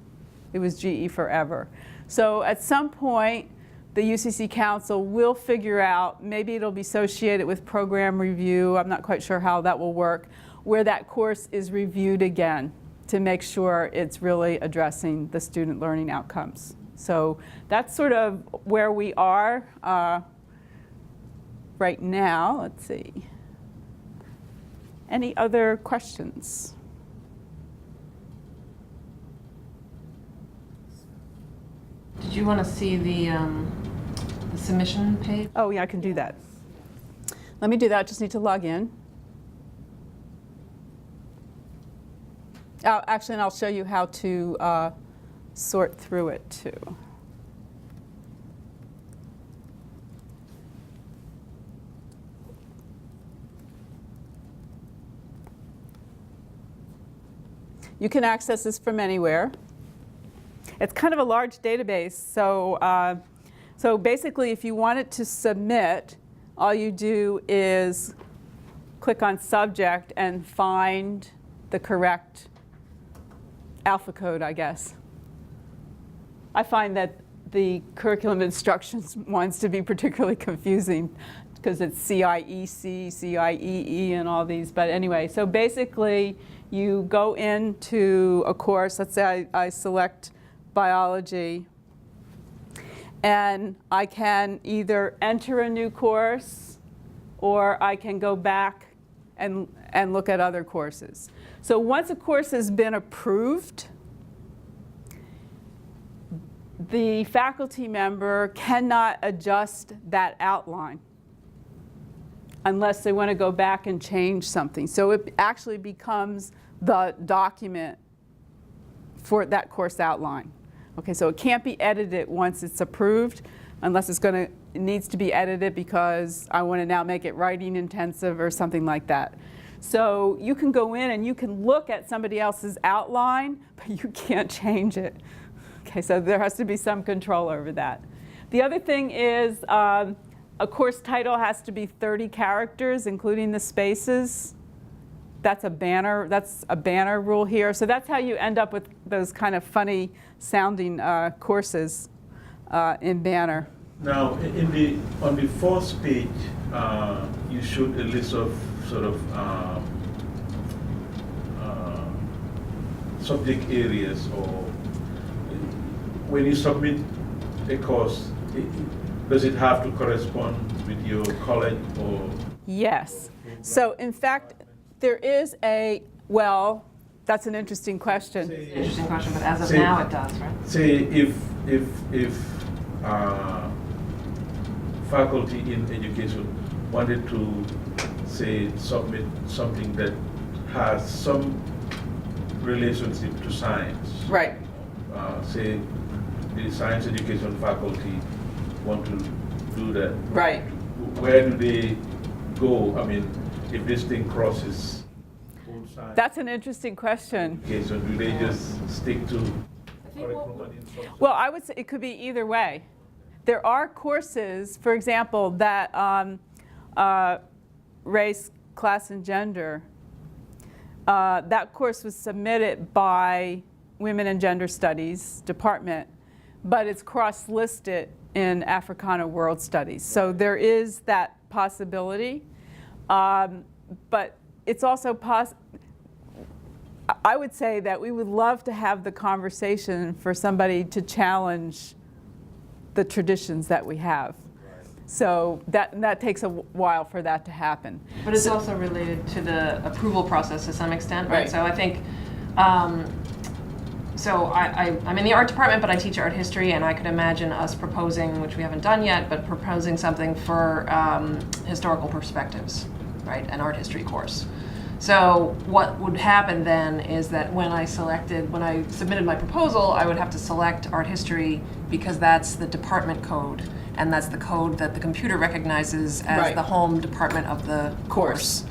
[SPEAKER 1] it was GE forever. So at some point, the UCC Council will figure out, maybe it'll be associated with program review, I'm not quite sure how that will work, where that course is reviewed again to make sure it's really addressing the student learning outcomes. So that's sort of where we are right now. Let's see. Any other questions?
[SPEAKER 2] Did you want to see the submission page?
[SPEAKER 1] Oh, yeah, I can do that. Let me do that. I just need to log in. Actually, and I'll show you how to sort through it, too. You can access this from anywhere. It's kind of a large database, so so basically, if you wanted to submit, all you do is click on subject and find the correct alpha code, I guess. I find that the curriculum instructions ones to be particularly confusing because it's CIEC, CIEE, and all these. But anyway, so basically, you go into a course. Let's say I select biology, and I can either enter a new course or I can go back and look at other courses. So once a course has been approved, the faculty member cannot adjust that outline unless they want to go back and change something. So it actually becomes the document for that course outline. Okay, so it can't be edited once it's approved, unless it needs to be edited because I want to now make it writing intensive or something like that. So you can go in and you can look at somebody else's outline, but you can't change it. Okay, so there has to be some control over that. The other thing is a course title has to be 30 characters, including the spaces. That's a banner rule here. So that's how you end up with those kind of funny sounding courses in Banner.
[SPEAKER 4] Now, on the fourth page, you showed a list of sort of subject areas, or when you submit a course, does it have to correspond with your college or?
[SPEAKER 1] Yes. So in fact, there is well, that's an interesting question.
[SPEAKER 2] Interesting question, but as of now it does, right?
[SPEAKER 4] Say if faculty in education wanted to, say, submit something that has some relationship to science.
[SPEAKER 1] Right.
[SPEAKER 4] Say the science education faculty want to do that.
[SPEAKER 1] Right.
[SPEAKER 4] Where do they go? I mean, if this thing crosses full science.
[SPEAKER 1] That's an interesting question.
[SPEAKER 4] Okay, so do they just stick to
[SPEAKER 2] I think
[SPEAKER 4] curriculum and instruction?
[SPEAKER 1] Well, I would say it could be either way. There are courses, for example, that race, class, and gender. That course was submitted by Women and Gender Studies Department, but it's cross-listed in Africana World Studies. So there is that possibility, but it's also I would say that we would love to have the conversation for somebody to challenge the traditions that we have. So that takes a while for that to happen.
[SPEAKER 2] But it's also related to the approval process to some extent, right?
[SPEAKER 1] Right.
[SPEAKER 2] So I think, so I'm in the art department, but I teach art history, and I could imagine us proposing, which we haven't done yet, but proposing something for historical perspectives, right? An art history course. So what would happen then is that when I submitted my proposal, I would have to select art history because that's the department code, and that's the code that the computer recognizes as
[SPEAKER 1] Right.
[SPEAKER 2] the home department of the course.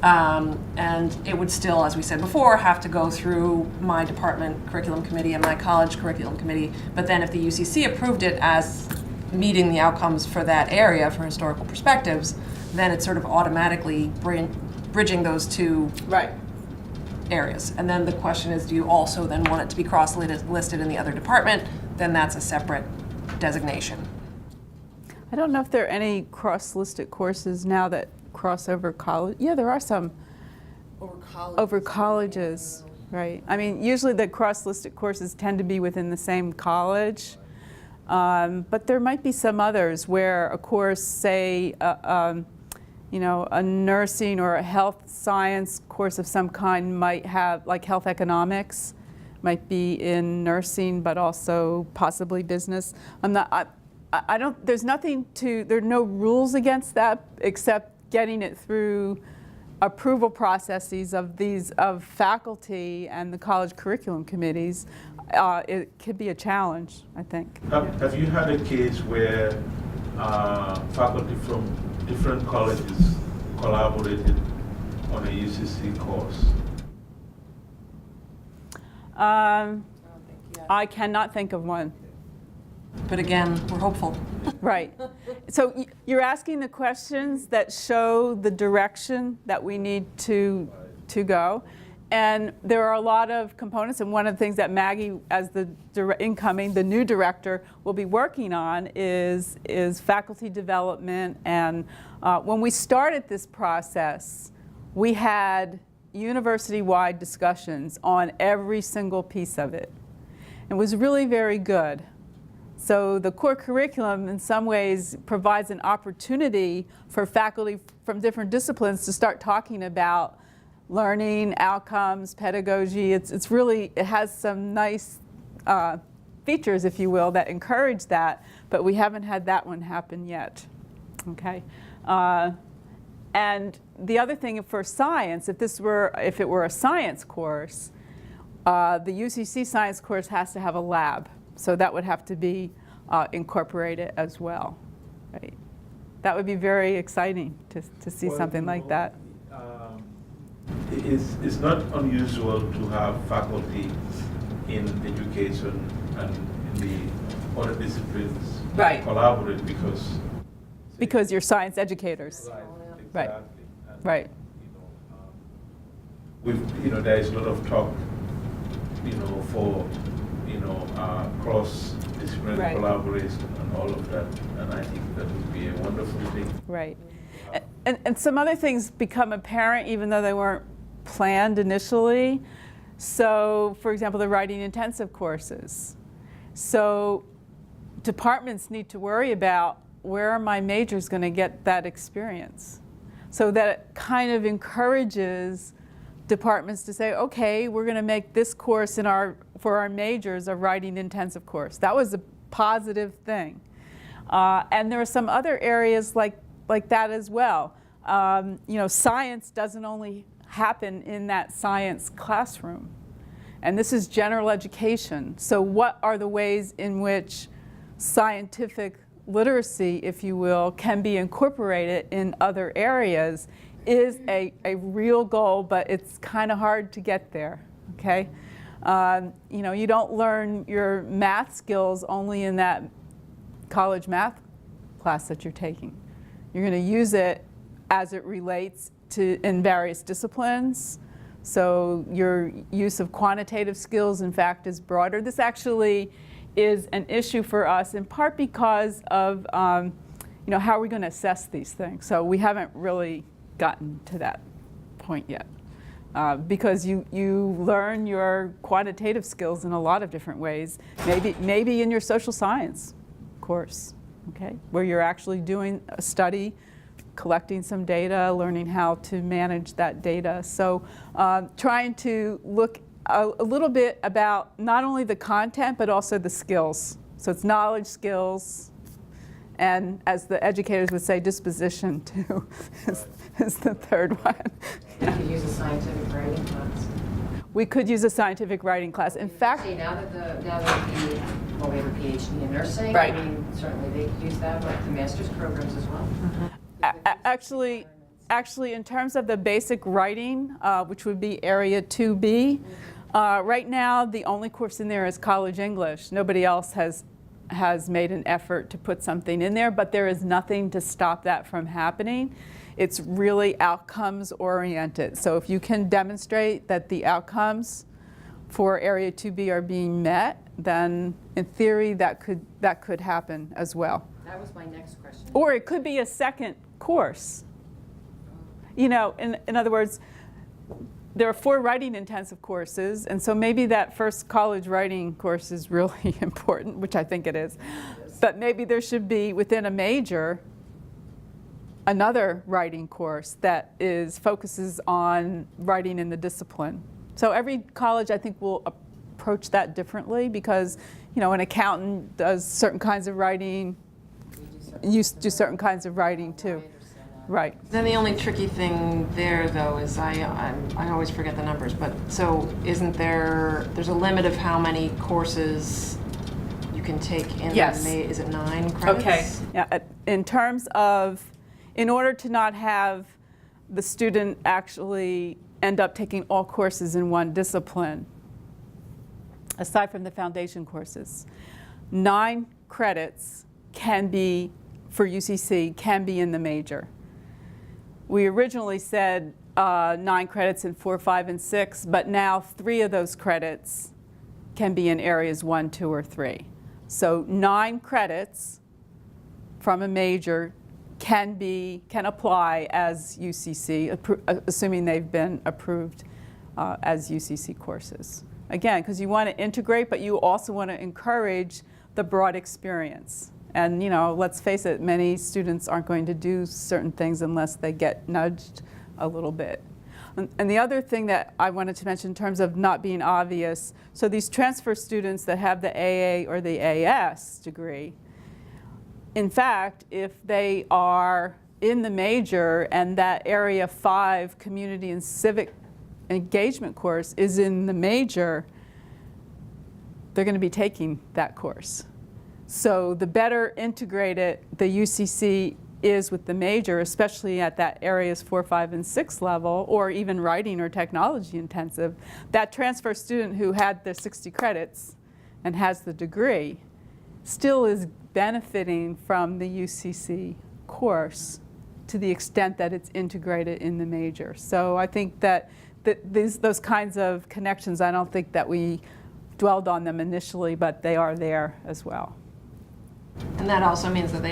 [SPEAKER 2] And it would still, as we said before, have to go through my department curriculum committee and my college curriculum committee. But then if the UCC approved it as meeting the outcomes for that area for historical perspectives, then it's sort of automatically bridging those two
[SPEAKER 1] Right.
[SPEAKER 2] areas. And then the question is, do you also then want it to be cross-listed in the other department? Then that's a separate designation.
[SPEAKER 1] I don't know if there are any cross-listed courses now that cross over college. Yeah, there are some over colleges, right? I mean, usually the cross-listed courses tend to be within the same college, but there might be some others where a course, say, you know, a nursing or a health science course of some kind might have, like health economics, might be in nursing, but also possibly business. I don't, there's nothing to, there are no rules against that except getting it through approval processes of faculty and the college curriculum committees. It could be a challenge, I think.
[SPEAKER 4] Have you had a case where faculty from different colleges collaborated on a UCC course?
[SPEAKER 1] I cannot think of one.
[SPEAKER 2] But again, we're hopeful.
[SPEAKER 1] Right. So you're asking the questions that show the direction that we need to go. And there are a lot of components, and one of the things that Maggie, as the new director, will be working on is faculty development. And when we started this process, we had university-wide discussions on every single piece of it. It was really very good. So the core curriculum, in some ways, provides an opportunity for faculty from different disciplines to start talking about learning, outcomes, pedagogy. It has some nice features, if you will, that encourage that, but we haven't had that one happen yet. Okay. And the other thing for science, if it were a science course, the UCC science course has to have a lab. So that would have to be incorporated as well, right? That would be very exciting to see something like that.
[SPEAKER 4] It's not unusual to have faculty in education and in the other disciplines
[SPEAKER 1] Right.
[SPEAKER 4] collaborate
[SPEAKER 1] Because you're science educators.
[SPEAKER 4] Right,
[SPEAKER 1] Right.
[SPEAKER 4] exactly. And,
[SPEAKER 1] Right.
[SPEAKER 4] there is a lot of talk, for cross-disciplinary
[SPEAKER 1] Right.
[SPEAKER 4] collaboration and all of that, and I think that would be a wonderful thing.
[SPEAKER 1] Right. And some other things become apparent even though they weren't planned initially. So, for example, the writing intensive courses. So departments need to worry about where are my majors going to get that experience. So that it kind of encourages departments to say, okay, we're going to make this course for our majors a writing intensive course. That was a positive thing. And there are some other areas like that as well. Science doesn't only happen in that science classroom. And this is general education. So what are the ways in which scientific literacy, if you will, can be incorporated in other areas is a real goal, but it's kind of hard to get there, okay? You don't learn your math skills only in that college math class that you're taking. You're going to use it as it relates to in various disciplines. So your use of quantitative skills, in fact, is broader. This actually is an issue for us in part because of how are we going to assess these things. So we haven't really gotten to that point yet. Because you learn your quantitative skills in a lot of different ways. Maybe in your social science course, okay, where you're actually doing a study, collecting some data, learning how to manage that data. So trying to look a little bit about not only the content, but also the skills. So it's knowledge, skills, and as the educators would say, disposition too is the third one.
[SPEAKER 3] You could use a scientific writing class.
[SPEAKER 1] We could use a scientific writing class. In fact,
[SPEAKER 3] See, now that we have a PhD in nursing,
[SPEAKER 1] Right.
[SPEAKER 3] I mean, certainly they could use that with the master's programs as well.
[SPEAKER 1] actually, in terms of the basic writing, which would be Area 2B, right now the only course in there is college English. Nobody else has made an effort to put something in there, but there is nothing to stop that from happening. It's really outcomes oriented. So if you can demonstrate that the outcomes for Area 2B are being met, then in theory that could happen as well.
[SPEAKER 3] That was my next question.
[SPEAKER 1] Or it could be a second course. In other words, there are 4 writing intensive courses, and so maybe that first college writing course is really important, which I think it is. But maybe there should be, within a major, another writing course that focuses on writing in the discipline. So every college, I think, will approach that differently because, an accountant does certain kinds of writing, you do certain kinds of writing too. Right.
[SPEAKER 2] Then the only tricky thing there, though, is I always forget the numbers, but so isn't there's a limit of how many courses you can take in
[SPEAKER 1] Yes.
[SPEAKER 2] is it 9 credits?
[SPEAKER 1] Okay. Yeah, in terms of, in order to not have the student actually end up taking all courses in one discipline, aside from the foundation courses, 9 credits can be, for UCC, can be in the major. We originally said 9 credits in 4, 5, and 6, but now 3 of those credits can be in areas 1, 2, or 3. So 9 credits from a major can apply as UCC, assuming they've been approved as UCC courses. Again, because you want to integrate, but you also want to encourage the broad experience. And let's face it, many students aren't going to do certain things unless they get nudged a little bit. And the other thing that I wanted to mention in terms of not being obvious, so these transfer students that have the AA or the AS degree, in fact, if they are in the major and that Area 5 Community and Civic Engagement course is in the major, they're going to be taking that course. So the better integrated the UCC is with the major, especially at that areas 4, 5, and 6 level, or even writing or technology intensive, that transfer student who had their 60 credits and has the degree still is benefiting from the UCC course to the extent that it's integrated in the major. So I think that those kinds of connections, I don't think that we dwelled on them initially, but they are there as well.
[SPEAKER 2] And that also means that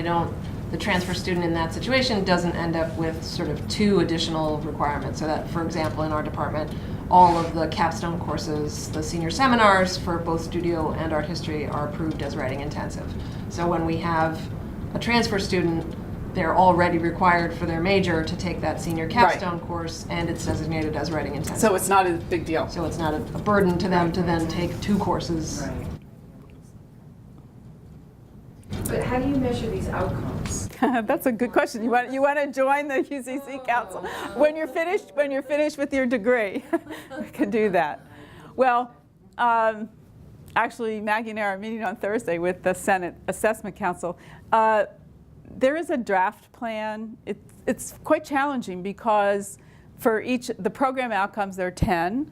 [SPEAKER 2] the transfer student in that situation doesn't end up with sort of 2 additional requirements. So that, for example, in our department, all of the capstone courses, the senior seminars for both studio and art history are approved as writing intensive. So when we have a transfer student, they're already required for their major to take that senior capstone course, and it's designated as writing intensive.
[SPEAKER 1] So it's not a big deal.
[SPEAKER 2] So it's not a burden to them to then take 2 courses.
[SPEAKER 3] Right. But how do you measure these outcomes?
[SPEAKER 1] That's a good question. You want to join the UCC Council when you're finished with your degree. You can do that. Well, actually, Maggie and I are meeting on Thursday with the Senate Assessment Council. There is a draft plan. It's quite challenging because for the program outcomes, there are 10,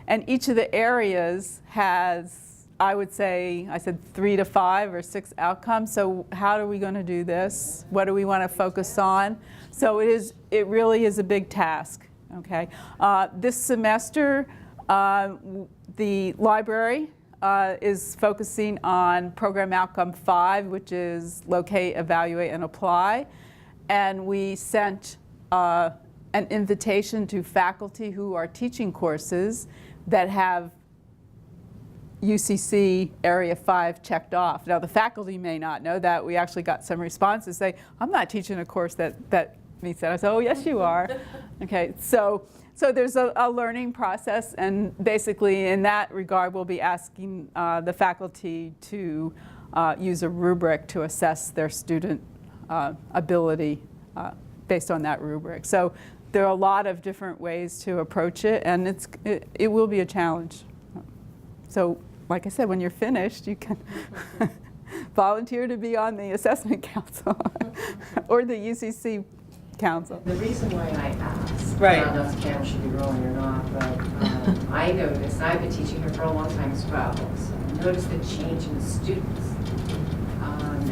[SPEAKER 1] and each of the areas has I would say, I said 3 to 5 or 6 outcomes. So how are we going to do this? What do we want to focus on? So it really is a big task, okay? This semester, the library is focusing on program outcome 5, which is locate, evaluate, and apply. And we sent an invitation to faculty who are teaching courses that have UCC Area 5 checked off. Now, the faculty may not know that. We actually got some responses say, I'm not teaching a course that meets that. I said, oh, yes, you are. Okay, so there's a learning process, and basically in that regard, we'll be asking the faculty to use a rubric to assess their student ability based on that rubric. So there are a lot of different ways to approach it, and it will be a challenge. So, like I said, when you're finished, you can volunteer to be on the assessment council or the UCC council.
[SPEAKER 3] The reason why I asked,
[SPEAKER 1] Right.
[SPEAKER 3] I don't know if the camera should be rolling or not, but I noticed, and I've been teaching here for a long time as well, so I noticed the change in the students.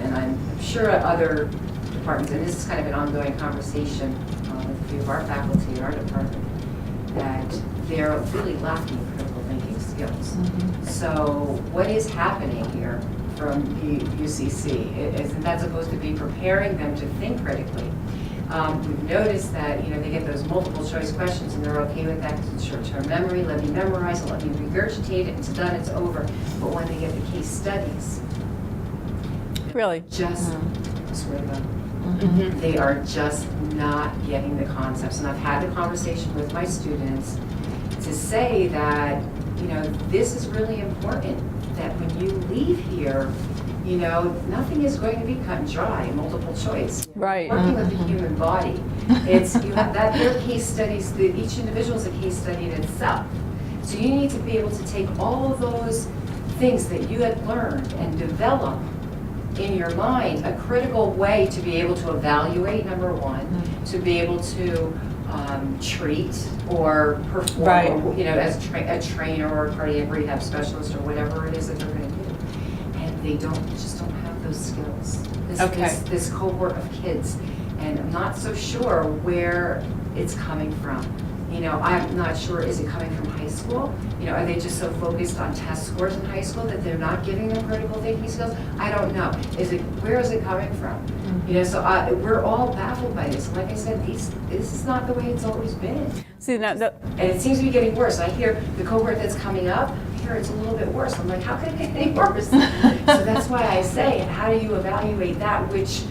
[SPEAKER 3] And I'm sure other departments, and this is kind of an ongoing conversation with a few of our faculty in our department, that they're really lacking critical thinking skills. So what is happening here from the UCC? Isn't that supposed to be preparing them to think critically? We've noticed that, they get those multiple choice questions and they're okay with that because it's short-term memory. Let me memorize it, let me regurgitate it, it's done, it's over. But when they get the case studies,
[SPEAKER 1] Really?
[SPEAKER 3] just, I swear to God, they are just not getting the concepts. And I've had the conversation with my students to say that, this is really important, that when you leave here, nothing is going to be cut and dry, multiple choice.
[SPEAKER 1] Right.
[SPEAKER 3] Working with the human body, you have that, their case studies, each individual is a case study in itself. So you need to be able to take all of those things that you had learned and develop in your mind a critical way to be able to evaluate, number one, to be able to treat or perform,
[SPEAKER 1] Right.
[SPEAKER 3] As a trainer or a cardiac rehab specialist or whatever it is that they're going to do. And they just don't have those skills. This cohort of kids, and I'm not so sure where it's coming from. I'm not sure, is it coming from high school? Are they just so focused on test scores in high school that they're not giving them critical thinking skills? I don't know. Where is it coming from? So we're all baffled by this. Like I said, this is not the way it's always been.
[SPEAKER 1] See, now,
[SPEAKER 3] And it seems to be getting worse. I hear the cohort that's coming up, I hear it's a little bit worse. I'm like, how can it get any worse? So that's why I say, how do you evaluate that which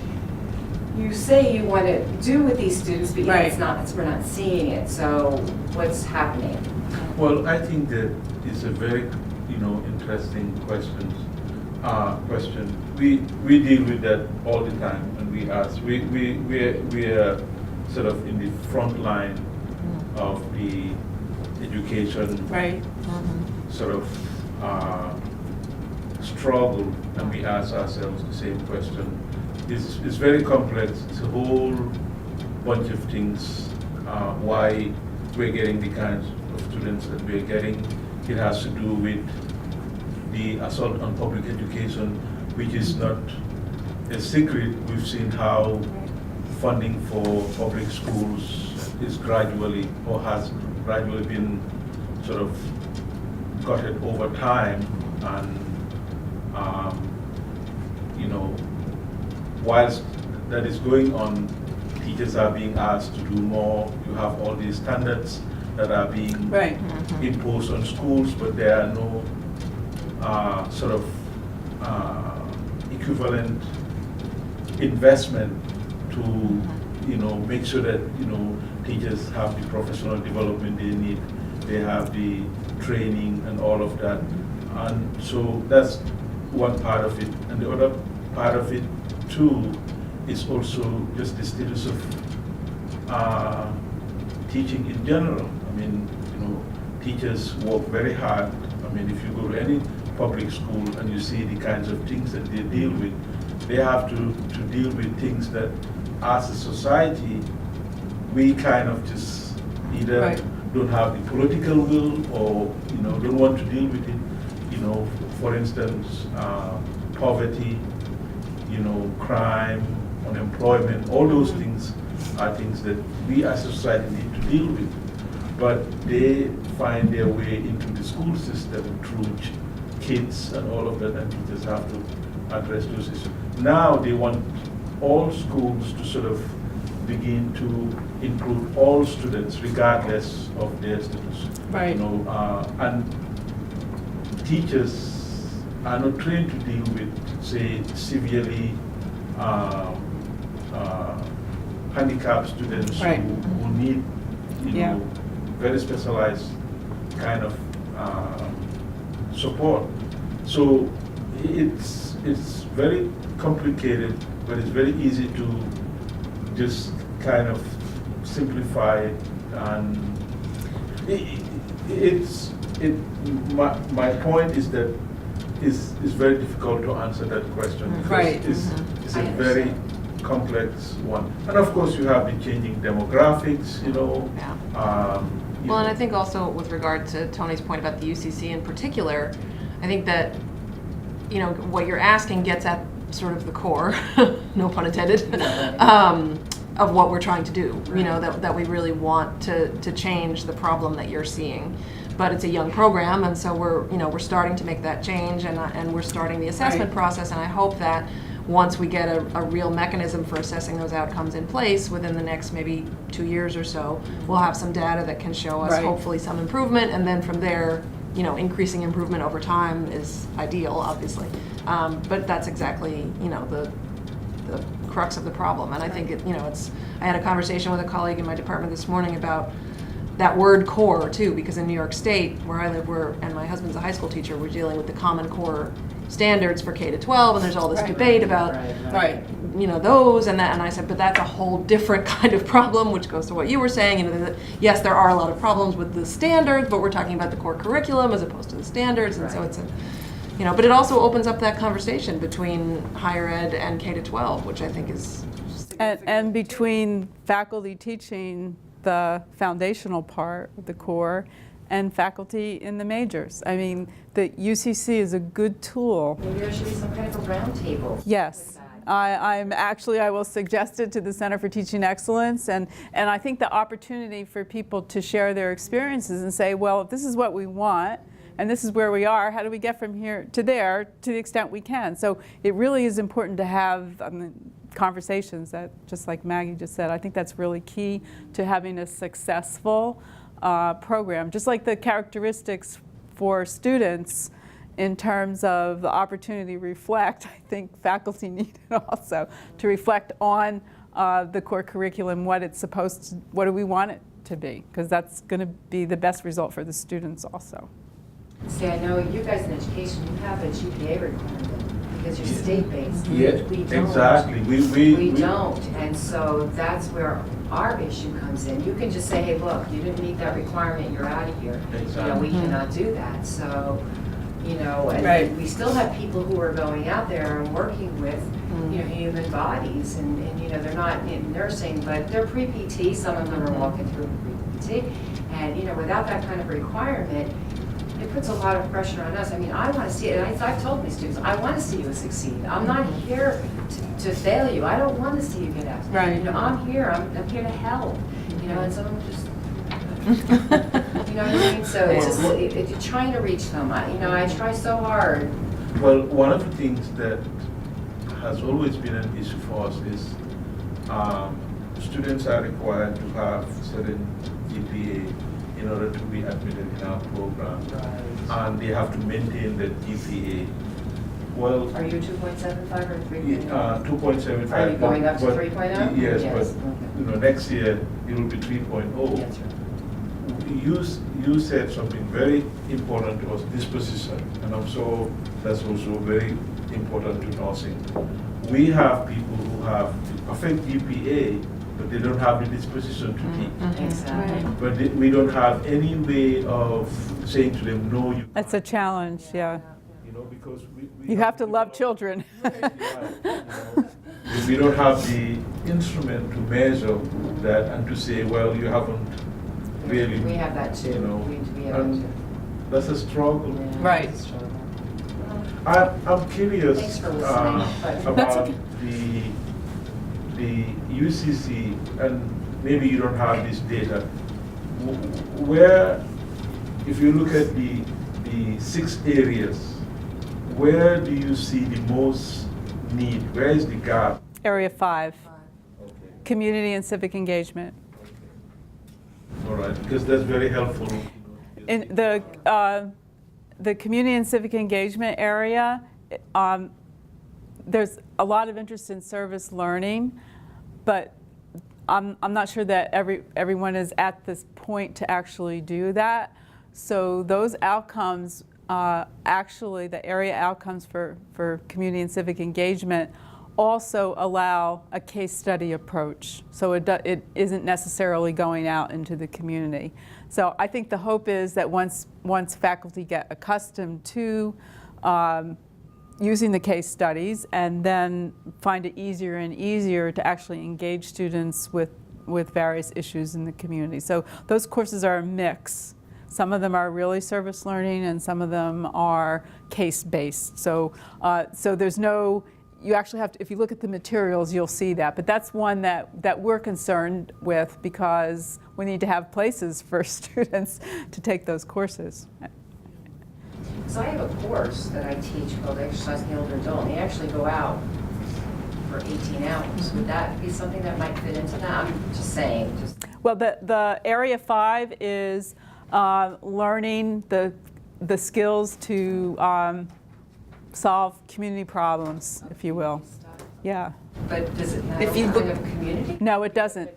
[SPEAKER 3] you say you want to do with these students, but yet we're not seeing it. So what's happening?
[SPEAKER 4] Well, I think that it's a very, interesting question. We deal with that all the time, and we ask. We are sort of in the front line of the education sort of struggle, and we ask ourselves the same question. It's very complex. It's a whole bunch of things why we're getting the kinds of students that we're getting. It has to do with the assault on public education, which is not a secret. We've seen how funding for public schools is gradually, or has gradually been sort of gutted over time, and whilst that is going on, teachers are being asked to do more. You have all these standards that are being imposed on schools, but there are no sort of equivalent investment to make sure that teachers have the professional development they need, they have the training and all of that. And so that's one part of it. And the other part of it too is also just the status of teaching in general. I mean, teachers work very hard. I mean, if you go to any public school and you see the kinds of things that they deal with, they have to deal with things that as a society, we kind of just either don't have the political will or, don't want to deal with it, know, for instance, poverty, you know, crime, unemployment, all those things are things that we as a society need to deal with. But they find their way into the school system through kids and all of that, and teachers have to address those issues. Now they want all schools to sort of begin to include all students regardless of their status.
[SPEAKER 1] Right.
[SPEAKER 4] You know, and teachers are not trained to deal with, say, severely handicapped students
[SPEAKER 1] Right.
[SPEAKER 4] who need, you
[SPEAKER 1] Yeah.
[SPEAKER 4] know, very specialized kind of support. So it's very complicated, but it's very easy to just kind of simplify it, and my point is that it's very difficult to answer that question because
[SPEAKER 1] Right.
[SPEAKER 4] it's a
[SPEAKER 3] I
[SPEAKER 4] very complex one. And of course you have the changing demographics, you know.
[SPEAKER 2] Yeah.
[SPEAKER 4] You
[SPEAKER 2] Well, and
[SPEAKER 4] know.
[SPEAKER 2] I think also with regard to Tony's point about the UCC in particular, I think that, you know, what you're asking gets at sort of the core, no pun intended, of what we're trying to do. You know, that we really want to change the problem that you're seeing. But it's a young program, and so we're starting to make that change, and we're starting the assessment
[SPEAKER 1] Right.
[SPEAKER 2] process. And I hope that once we get a real mechanism for assessing those outcomes in place within the next maybe 2 years or so, we'll have some data that can show us
[SPEAKER 1] Right.
[SPEAKER 2] hopefully some improvement, and then from there, you know, increasing improvement over time is ideal, obviously. But that's exactly, you know, the crux of the problem. And I think I had a conversation with a colleague in my department this morning about that word core too, because in New York State, where I live, and my husband's a high school teacher, we're dealing with the Common Core standards for K-12, and there's all this
[SPEAKER 1] Right.
[SPEAKER 2] debate about,
[SPEAKER 1] Right.
[SPEAKER 2] you know, those and that. And I said, but that's a whole different kind of problem, which goes to what you were saying. You know, yes, there are a lot of problems with the standards, but we're talking about the core curriculum as opposed to the standards, and so
[SPEAKER 3] Right.
[SPEAKER 2] it's you know, but it also opens up that conversation between higher ed and K-12, which I think is
[SPEAKER 1] And between faculty teaching the foundational part, the core, and faculty in the majors. I mean, the UCC is a good tool.
[SPEAKER 3] Maybe there should be some kind of a roundtable.
[SPEAKER 1] Yes. I will suggest it to the Center for Teaching Excellence, and I think the opportunity for people to share their experiences and say, well, if this is what we want, and this is where we are, how do we get from here to there to the extent we can? So it really is important to have conversations that, just like Maggie just said, I think that's really key to having a successful program. Just like the characteristics for students in terms of the opportunity to reflect, I think faculty need it also, to reflect on the core curriculum, what do we want it to be? Because that's going to be the best result for the students also.
[SPEAKER 3] See, I know you guys in education, you have a GPA requirement because you're state-based.
[SPEAKER 4] Yeah,
[SPEAKER 3] We don't.
[SPEAKER 4] exactly.
[SPEAKER 3] We don't, and so that's where our issue comes in. You can just say, hey, look, you didn't meet that requirement, you're out of here.
[SPEAKER 4] Exactly.
[SPEAKER 3] You know, we cannot do that, so, you know, and
[SPEAKER 1] Right.
[SPEAKER 3] we still have people who are going out there and working with, you know, human bodies, and you know, they're not in nursing, but they're pre-PT, some of them are walking through pre-PT, and, you know, without that kind of requirement, it puts a lot of pressure on us. I mean, I want to see it, and I've told these students, I want to see you succeed. I'm not here to fail you. I don't want to see you get out.
[SPEAKER 1] Right.
[SPEAKER 3] You know, I'm here to help. You know, and some of them just, you know what I mean? So it's just, you're trying to reach them. I try so hard.
[SPEAKER 4] Well, one of the things that has always been an issue for us is students are required to have certain GPA in order to be admitted in our program. And they have to maintain that GPA. Well,
[SPEAKER 3] Are you 2.75 or 3.0?
[SPEAKER 4] 2.75.
[SPEAKER 3] Are you going up to
[SPEAKER 4] but-
[SPEAKER 3] 3.0?
[SPEAKER 4] Yes,
[SPEAKER 3] Yes,
[SPEAKER 4] but
[SPEAKER 3] okay.
[SPEAKER 4] next year it will be 3.0.
[SPEAKER 3] That's right.
[SPEAKER 4] You said something very important to us, disposition, and that's also very important to nursing. We have people who have the perfect GPA, but they don't have the disposition to teach.
[SPEAKER 3] Exactly.
[SPEAKER 4] But we don't have any way of saying to them, no, you
[SPEAKER 1] That's a challenge, yeah.
[SPEAKER 4] you know, because we
[SPEAKER 1] You have to love children.
[SPEAKER 4] Right, you know. We don't have the instrument to measure that and to say, well, you haven't really.
[SPEAKER 3] We have that too.
[SPEAKER 4] You know,
[SPEAKER 3] We have that
[SPEAKER 4] and
[SPEAKER 3] too.
[SPEAKER 4] that's a struggle.
[SPEAKER 3] Yeah,
[SPEAKER 1] Right.
[SPEAKER 3] it's a struggle.
[SPEAKER 4] I'm curious
[SPEAKER 3] Thanks for listening, but-
[SPEAKER 4] about the UCC, and maybe you don't have this data. Where, if you look at the 6 areas, where do you see the most need? Where is the gap?
[SPEAKER 1] Area 5,
[SPEAKER 4] Okay.
[SPEAKER 1] community and civic engagement.
[SPEAKER 4] All right, because that's very helpful.
[SPEAKER 1] In the community and civic engagement area, there's a lot of interest in service learning, but I'm not sure that everyone is at this point to actually do that. So those outcomes, actually the area outcomes for community and civic engagement also allow a case study approach. So it isn't necessarily going out into the community. So I think the hope is that once faculty get accustomed to using the case studies, and then find it easier and easier to actually engage students with various issues in the community. So those courses are a mix. Some of them are really service learning, and some of them are case-based. So there's no, you actually have to, if you look at the materials, you'll see that. But that's one that we're concerned with, because we need to have places for students to take those courses.
[SPEAKER 3] So I have a course that I teach called Exercise in the Older Adult, and they actually go out for 18 hours. Would that be something that might fit into that? I'm just saying.
[SPEAKER 1] Well, the area 5 is learning the skills to solve community problems, if you will. Yeah.
[SPEAKER 3] But does it have
[SPEAKER 1] If you
[SPEAKER 3] any
[SPEAKER 1] look-
[SPEAKER 3] kind of community?
[SPEAKER 1] No, it doesn't.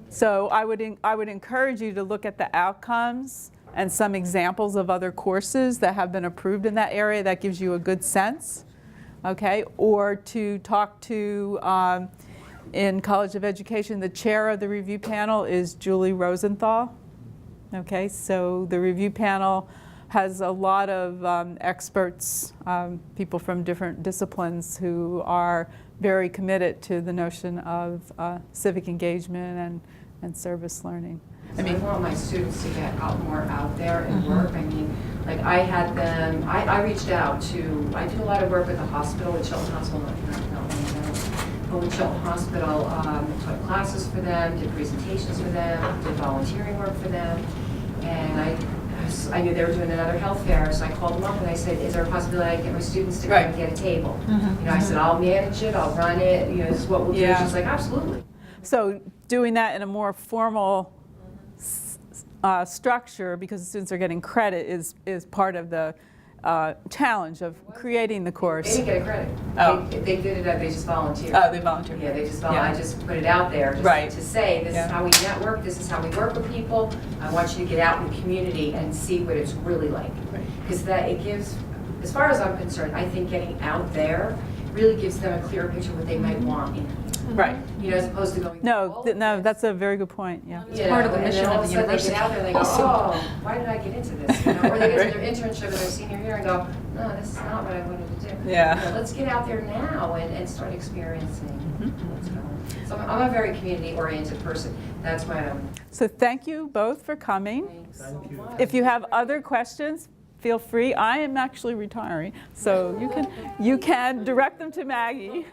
[SPEAKER 1] So I would encourage you to look at the outcomes and some examples of other courses that have been approved in that area. That gives you a good sense, okay? Or to talk to, in College of Education, the chair of the review panel is Julie Rosenthal, okay? So the review panel has a lot of experts, people from different disciplines who are very committed to the notion of civic engagement and service learning.
[SPEAKER 3] So I want my students to get more out there and work. I mean, like I had them, I reached out to, I do a lot of work with the hospital, with Chilton Hospital, but with Chilton Hospital, taught classes for them, did presentations for them, did volunteering work for them, and I knew they were doing another health fair, so I called them up and I said, is there a possibility I can get my students to come and get a table? You know, I said, I'll manage it, I'll run it, you know, this is what we'll do. She's like, absolutely.
[SPEAKER 1] So doing that in a more formal structure, because the students are getting credit, is part of the challenge of creating the
[SPEAKER 3] They
[SPEAKER 1] course.
[SPEAKER 3] didn't get a credit.
[SPEAKER 1] Oh.
[SPEAKER 3] They did it, they just volunteered.
[SPEAKER 1] Oh, they volunteered.
[SPEAKER 3] Yeah, they just
[SPEAKER 1] Yeah.
[SPEAKER 3] I just put it out there
[SPEAKER 1] Right.
[SPEAKER 3] to say, this
[SPEAKER 1] Yeah.
[SPEAKER 3] is how we network, this is how we work with people. I want you to get out in the community and see what it's really like. Because that it gives, as far as I'm concerned, I think getting out there really gives them a clearer picture of what they might want in,
[SPEAKER 1] Right.
[SPEAKER 3] you know, as opposed to going.
[SPEAKER 1] No, no, that's a very good point. Yeah.
[SPEAKER 3] You
[SPEAKER 2] part of
[SPEAKER 3] know,
[SPEAKER 2] the
[SPEAKER 3] and
[SPEAKER 2] mission
[SPEAKER 3] then all
[SPEAKER 2] of
[SPEAKER 3] of
[SPEAKER 2] the
[SPEAKER 3] a sudden
[SPEAKER 2] university.
[SPEAKER 3] they get out there and they go, oh, why did I get into this? You know, or they get to their internship in their senior year and go, no, this is not what I wanted to do.
[SPEAKER 1] Yeah.
[SPEAKER 3] You know, let's get out there now and start experiencing what's going on. So I'm a very community-oriented person. That's why I'm.
[SPEAKER 1] So thank you both for coming.
[SPEAKER 3] Thanks so much.
[SPEAKER 1] If you have other questions, feel free. I am actually retiring, so you can direct them to Maggie.